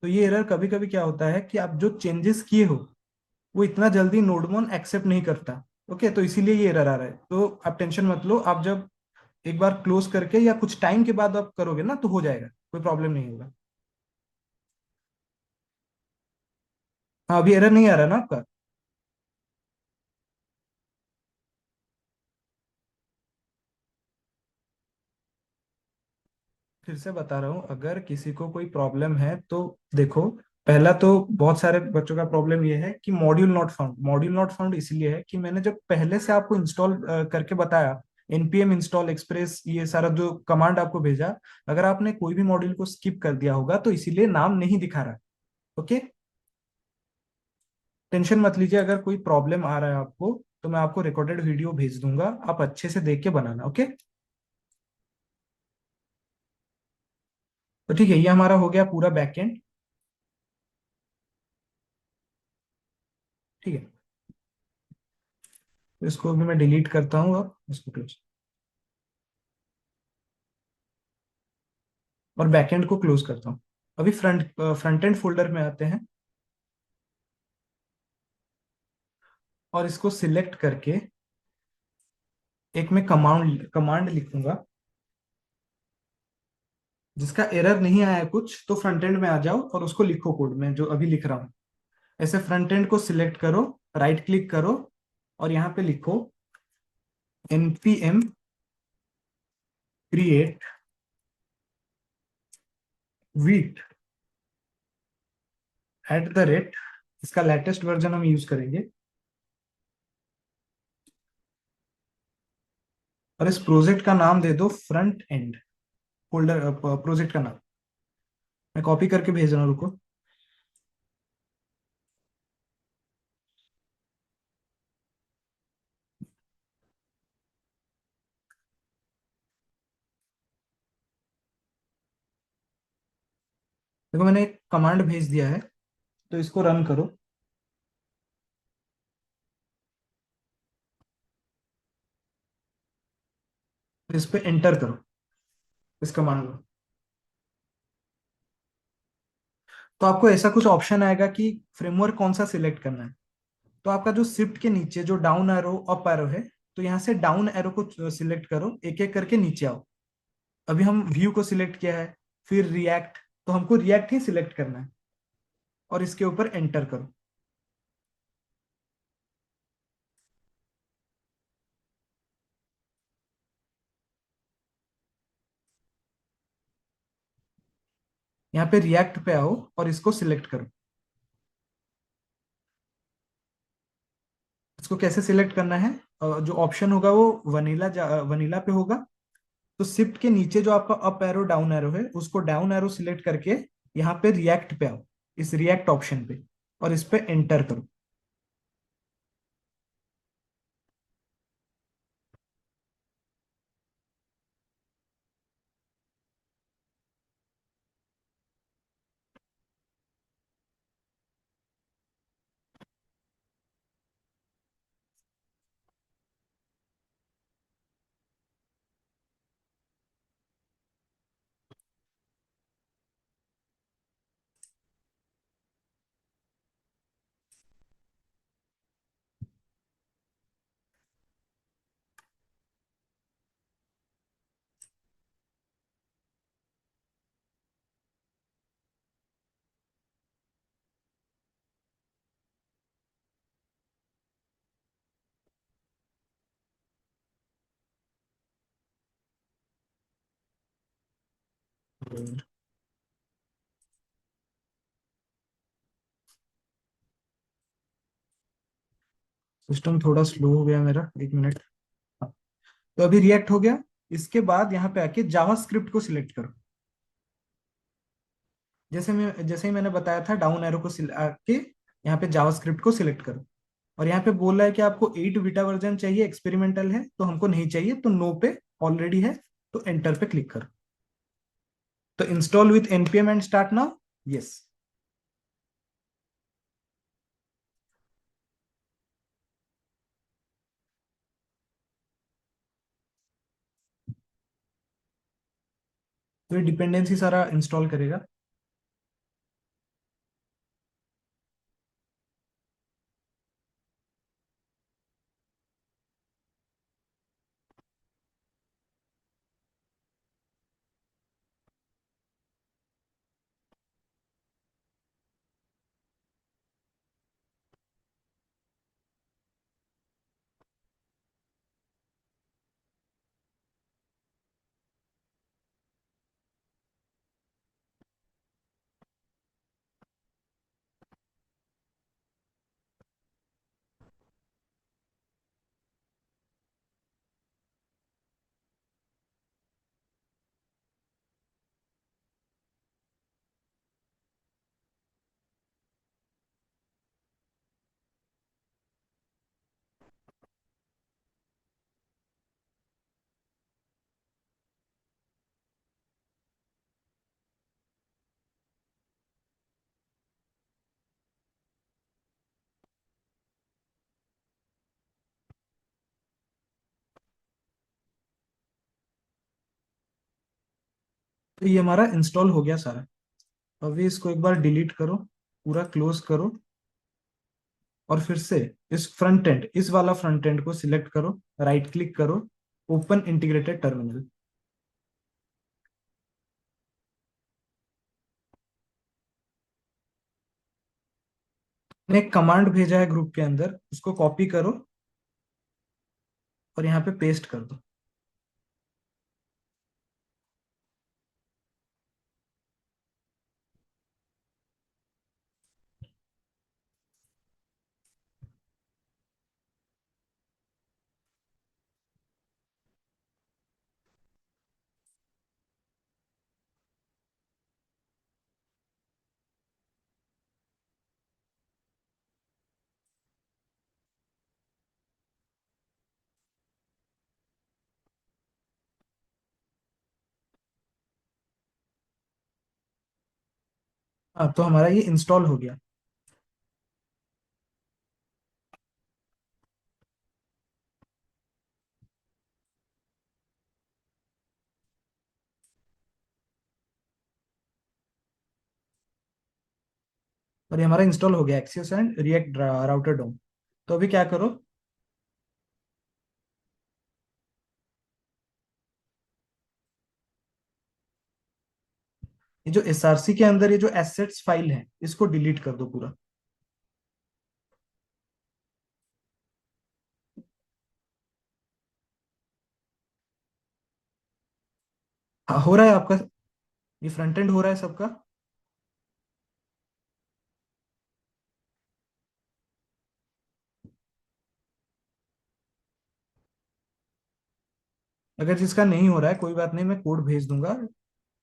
तो ये एरर कभी कभी क्या होता है कि आप जो चेंजेस किए हो वो इतना जल्दी नोडमोन एक्सेप्ट नहीं करता। ओके, तो इसीलिए ये एरर आ रहा है। तो आप टेंशन मत लो, आप जब एक बार क्लोज करके या कुछ टाइम के बाद आप करोगे ना तो हो जाएगा, कोई प्रॉब्लम नहीं होगा। हाँ, अभी एरर नहीं आ रहा ना आपका? फिर से बता रहा हूँ, अगर किसी को कोई प्रॉब्लम है तो देखो, पहला तो बहुत सारे बच्चों का प्रॉब्लम ये है कि module not found. Module not found इसलिए है कि मैंने जब पहले से आपको इंस्टॉल करके बताया, npm इंस्टॉल एक्सप्रेस ये सारा जो कमांड आपको भेजा, अगर आपने कोई भी मॉड्यूल को स्किप कर दिया होगा तो इसीलिए नाम नहीं दिखा रहा। ओके, टेंशन मत लीजिए। अगर कोई प्रॉब्लम आ रहा है आपको तो मैं आपको रिकॉर्डेड वीडियो भेज दूंगा, आप अच्छे से देख के बनाना। ओके, तो ठीक है, ये हमारा हो गया पूरा बैकएंड। ठीक है, तो इसको भी मैं डिलीट करता हूँ और इसको क्लोज, और बैकएंड को क्लोज करता हूँ। अभी फ्रंट एंड फोल्डर में आते हैं और इसको सिलेक्ट करके एक मैं कमांड कमांड लिखूंगा जिसका एरर नहीं आया कुछ, तो फ्रंट एंड में आ जाओ और उसको लिखो कोड में जो अभी लिख रहा हूँ। ऐसे फ्रंट एंड को सिलेक्ट करो, राइट क्लिक करो और यहाँ पे लिखो npm create with @ इसका लेटेस्ट वर्जन हम यूज करेंगे। और इस प्रोजेक्ट का नाम दे दो फ्रंट एंड फोल्डर, प्रोजेक्ट का नाम मैं कॉपी करके भेज रहा हूँ, रुको। देखो, मैंने एक कमांड भेज दिया है, तो इसको रन करो। इस पे एंटर करो इस कमांड को। तो आपको ऐसा कुछ ऑप्शन आएगा कि फ्रेमवर्क कौन सा सिलेक्ट करना है। तो आपका जो शिफ्ट के नीचे जो डाउन एरो अप एरो है, तो यहाँ से डाउन एरो को सिलेक्ट करो, एक एक करके नीचे आओ। अभी हम व्यू को सिलेक्ट किया है, फिर रिएक्ट, तो हमको रिएक्ट ही सिलेक्ट करना है और इसके ऊपर एंटर करो। यहाँ पे रिएक्ट पे आओ और इसको सिलेक्ट करो। इसको कैसे सिलेक्ट करना है? जो ऑप्शन होगा वो वनीला पे होगा। तो शिफ्ट के नीचे जो आपका अप एरो डाउन एरो है, उसको डाउन एरो सिलेक्ट करके यहाँ पे रिएक्ट पे आओ, इस रिएक्ट ऑप्शन पे, और इस पे एंटर करो। सिस्टम थोड़ा स्लो हो गया मेरा, 1 मिनट। हाँ, तो अभी रिएक्ट हो गया। इसके बाद यहाँ पे आके जावा स्क्रिप्ट को सिलेक्ट करो। जैसे ही मैंने बताया था, डाउन एरो को आके यहाँ पे जावा स्क्रिप्ट को सिलेक्ट करो। और यहाँ पे बोल रहा है कि आपको 8 बीटा वर्जन चाहिए, एक्सपेरिमेंटल है, तो हमको नहीं चाहिए, तो नो पे ऑलरेडी है, तो एंटर पे क्लिक करो। तो install with NPM and start now. Yes. तो ये डिपेंडेंसी सारा इंस्टॉल करेगा। तो ये हमारा इंस्टॉल हो गया सारा। अभी इसको एक बार डिलीट करो, पूरा क्लोज करो, और फिर से इस फ्रंट एंड, इस वाला फ्रंट एंड को सिलेक्ट करो, राइट क्लिक करो, ओपन इंटीग्रेटेड टर्मिनल। मैंने एक कमांड भेजा है ग्रुप के अंदर, उसको कॉपी करो और यहाँ पे पेस्ट कर दो। हाँ, तो हमारा ये इंस्टॉल हो गया। और ये हमारा इंस्टॉल हो गया, एक्सिस एंड रिएक्ट राउटर डोम। तो अभी क्या करो, ये जो एसआरसी के अंदर ये जो एसेट्स फाइल है, इसको डिलीट कर दो पूरा। हाँ, हो रहा है आपका, ये फ्रंट एंड हो रहा है सबका। अगर जिसका नहीं हो रहा है, कोई बात नहीं, मैं कोड भेज दूंगा,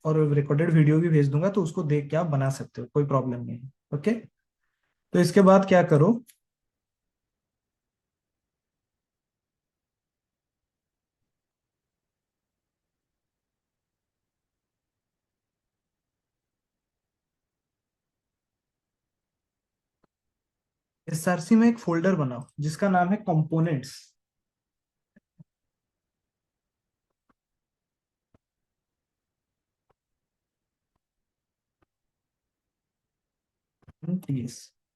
और रिकॉर्डेड वीडियो भी भेज दूंगा, तो उसको देख के आप बना सकते हो, कोई प्रॉब्लम नहीं है। ओके। तो इसके बाद क्या करो, एसआरसी में एक फोल्डर बनाओ जिसका नाम है कंपोनेंट्स।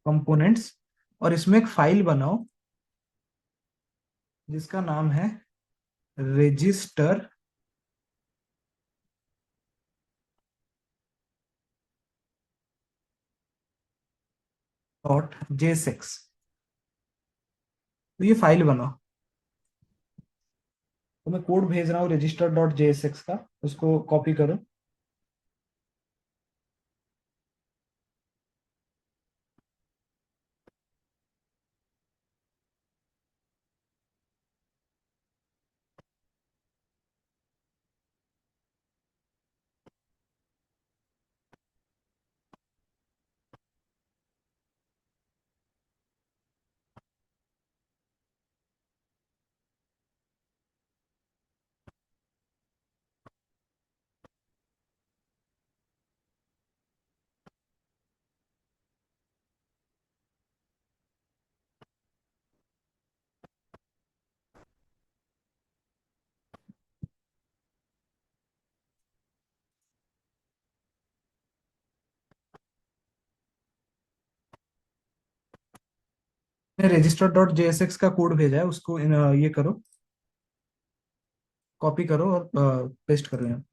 कंपोनेंट्स, और इसमें एक फाइल बनाओ जिसका नाम है रजिस्टर डॉट जेएसएक्स। तो ये फाइल बनाओ, तो मैं कोड भेज रहा हूँ रजिस्टर डॉट जेएसएक्स का, उसको कॉपी करो। रजिस्टर डॉट जेएसएक्स का कोड भेजा है, उसको ये करो, कॉपी करो और पेस्ट करो यहाँ।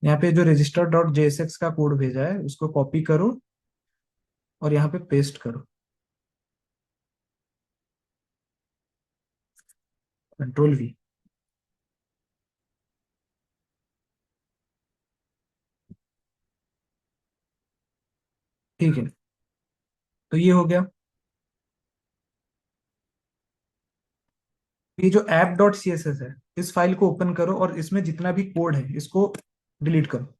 यहाँ पे जो रजिस्टर डॉट जेएसएक्स का कोड भेजा है उसको कॉपी करो और यहाँ पे पेस्ट करो, कंट्रोल V। ठीक है, तो ये हो गया। ये जो app dot C S S है, इस फाइल को ओपन करो और इसमें जितना भी कोड है इसको डिलीट करो।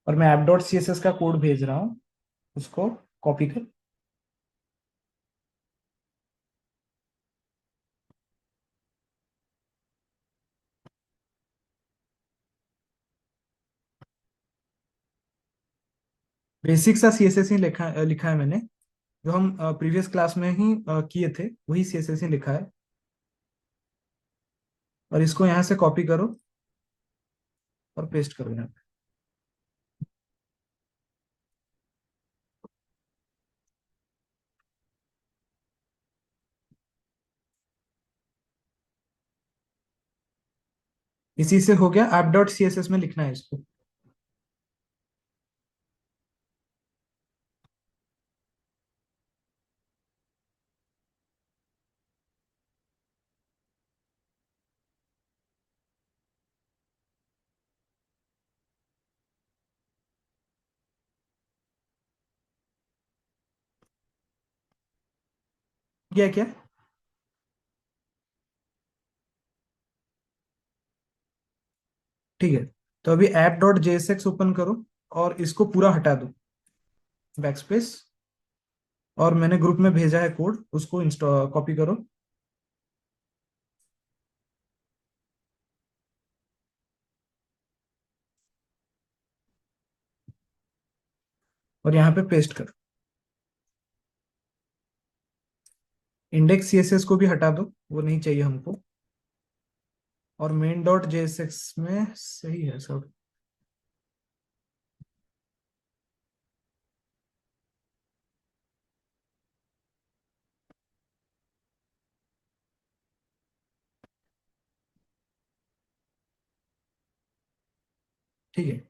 और मैं app dot C S S का कोड भेज रहा हूँ, उसको कॉपी कर, बेसिक सा सी एस एस ही लिखा लिखा है मैंने, जो हम प्रीवियस क्लास में ही किए थे, वही सी एस एस ही लिखा है। और इसको यहाँ से कॉपी करो और पेस्ट करो यहाँ पे। इसी से हो गया, app dot C S S में लिखना है इसको। क्या क्या? ठीक है, तो अभी ऐप डॉट जेएसएक्स ओपन करो और इसको पूरा हटा दो, बैकस्पेस। और मैंने ग्रुप में भेजा है कोड, उसको इंस्टॉल कॉपी करो और यहाँ पे पेस्ट करो। इंडेक्स सीएसएस को भी हटा दो, वो नहीं चाहिए हमको। और मेन डॉट जेएसएक्स में सही है सब। ठीक है,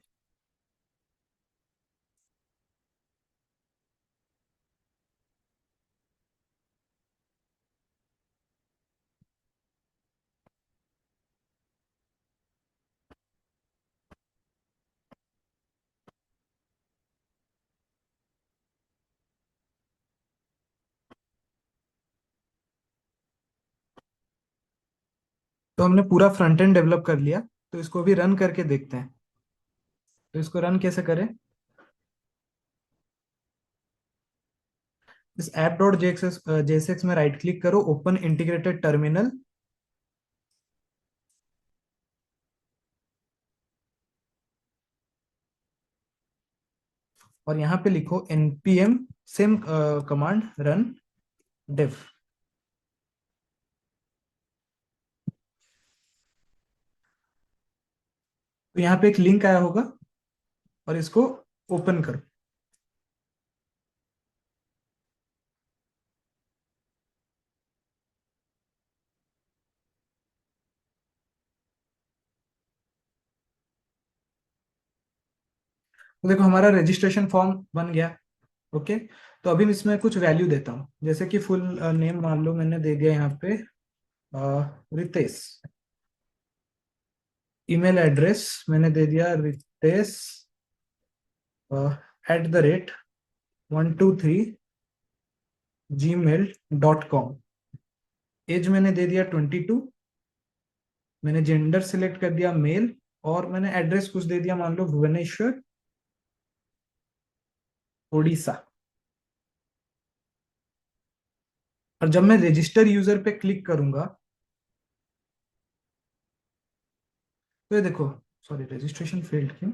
तो हमने पूरा फ्रंट एंड डेवलप कर लिया। तो इसको अभी रन करके देखते हैं। तो इसको रन कैसे करें? इस ऐप डॉट जेएसएक्स में राइट क्लिक करो, ओपन इंटीग्रेटेड टर्मिनल, और यहाँ पे लिखो npm same command run dev। तो यहाँ पे एक लिंक आया होगा, और इसको ओपन करो। तो देखो हमारा रजिस्ट्रेशन फॉर्म बन गया। ओके। तो अभी मैं इसमें कुछ वैल्यू देता हूँ, जैसे कि फुल नेम मान लो मैंने दे दिया यहाँ पे रितेश। ईमेल एड्रेस मैंने दे दिया रितेश @123 gmail.com। एज मैंने दे दिया 22। मैंने जेंडर सिलेक्ट कर दिया मेल, और मैंने एड्रेस कुछ दे दिया, मान लो भुवनेश्वर, उड़ीसा। और जब मैं रजिस्टर यूजर पे क्लिक करूंगा, तो ये देखो, सॉरी रजिस्ट्रेशन फेल्ड क्यों?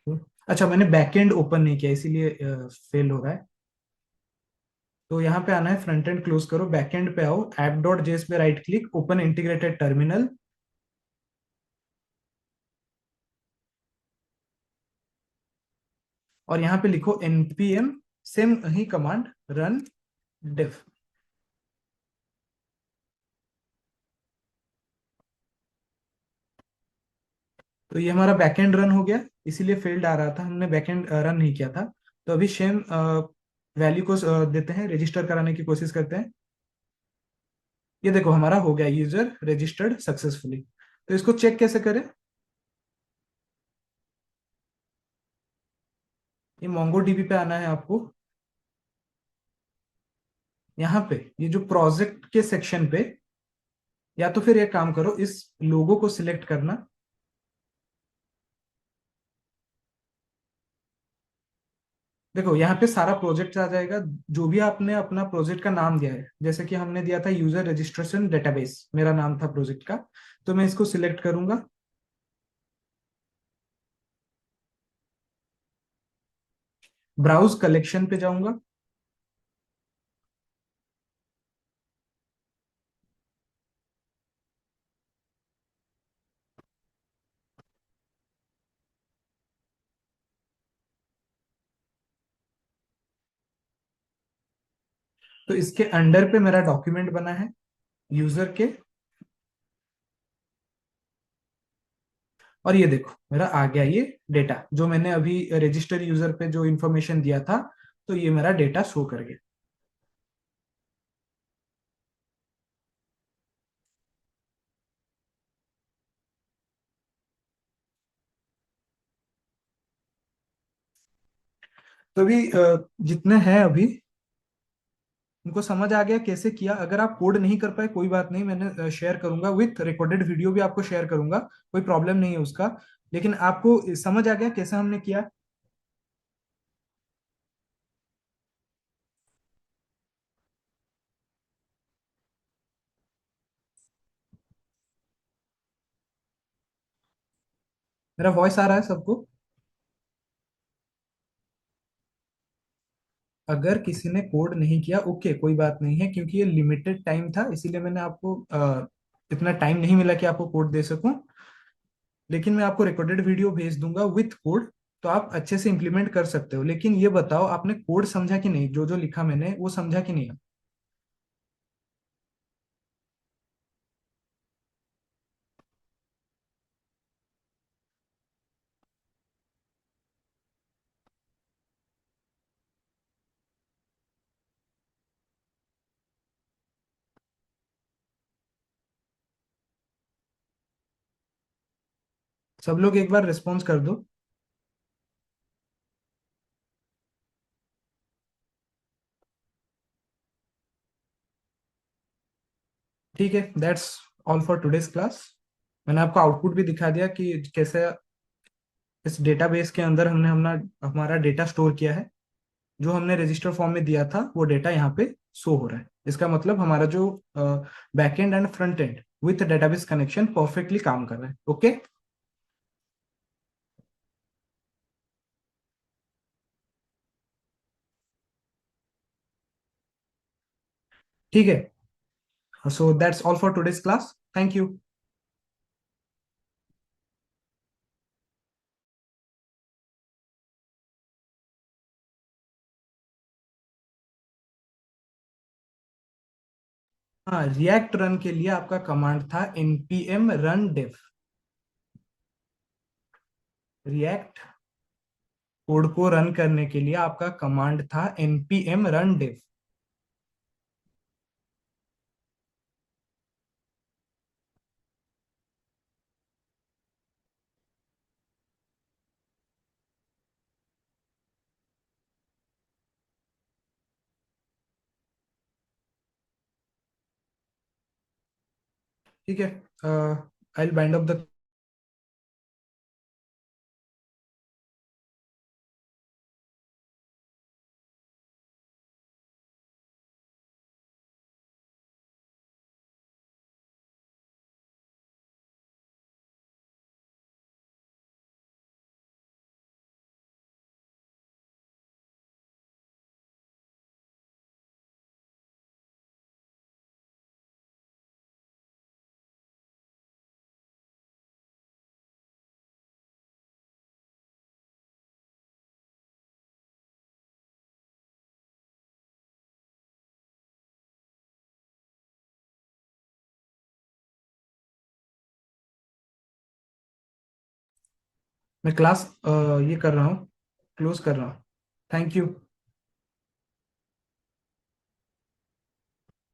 क्यों? अच्छा, मैंने बैकएंड ओपन नहीं किया इसीलिए फेल हो रहा है। तो यहाँ पे आना है, फ्रंट एंड क्लोज करो, बैकएंड पे आओ, ऐप डॉट जेएस पे right click, open integrated terminal, और यहाँ पे लिखो npm सेम ही कमांड रन dev। तो ये हमारा बैकएंड रन हो गया, इसीलिए फेल्ड आ रहा था, हमने बैकएंड रन नहीं किया था। तो अभी सेम वैल्यू को देते हैं, रजिस्टर कराने की कोशिश करते हैं। ये देखो हमारा हो गया, यूजर रजिस्टर्ड सक्सेसफुली। तो इसको चेक कैसे करें? ये मोंगो डीबी पे आना है आपको। यहाँ पे ये जो प्रोजेक्ट के सेक्शन पे, या तो फिर एक काम करो, इस लोगो को सिलेक्ट करना। देखो यहाँ पे सारा प्रोजेक्ट आ जाएगा, जो भी आपने अपना प्रोजेक्ट का नाम दिया है, जैसे कि हमने दिया था यूजर रजिस्ट्रेशन डेटाबेस, मेरा नाम था प्रोजेक्ट का। तो मैं इसको सिलेक्ट करूंगा, ब्राउज कलेक्शन पे जाऊंगा। तो इसके अंडर पे मेरा डॉक्यूमेंट बना है यूजर के, और ये देखो मेरा आ गया ये डेटा, जो मैंने अभी रजिस्टर यूजर पे जो इन्फॉर्मेशन दिया था। तो ये मेरा डेटा शो कर गया। तो अभी जितने हैं अभी, उनको समझ आ गया कैसे किया? अगर आप कोड नहीं कर पाए कोई बात नहीं, मैंने शेयर करूंगा विथ रिकॉर्डेड वीडियो भी आपको शेयर करूंगा, कोई प्रॉब्लम नहीं है उसका। लेकिन आपको समझ आ गया कैसे हमने किया? मेरा वॉइस आ रहा है सबको? अगर किसी ने कोड नहीं किया, ओके कोई बात नहीं है, क्योंकि ये लिमिटेड टाइम था, इसीलिए मैंने आपको इतना टाइम नहीं मिला कि आपको कोड दे सकूं। लेकिन मैं आपको रिकॉर्डेड वीडियो भेज दूंगा विथ कोड, तो आप अच्छे से इम्प्लीमेंट कर सकते हो। लेकिन ये बताओ, आपने कोड समझा कि नहीं? जो जो लिखा मैंने वो समझा कि नहीं? सब लोग एक बार रिस्पॉन्स कर दो। ठीक है, that's all for today's class. मैंने आपको आउटपुट भी दिखा दिया कि कैसे इस डेटाबेस के अंदर हमने हमारा डेटा स्टोर किया है। जो हमने रजिस्टर फॉर्म में दिया था वो डेटा यहाँ पे शो हो रहा है। इसका मतलब हमारा जो backend and front end with database connection perfectly काम कर रहा है। ओके, ठीक है। So that's all for today's class. Thank you. हाँ, रिएक्ट रन के लिए आपका कमांड था npm run dev। React code को रन करने के लिए आपका कमांड था npm run dev। ठीक है, I will bind up the मैं क्लास ये कर रहा हूँ, क्लोज कर रहा हूँ। Thank you.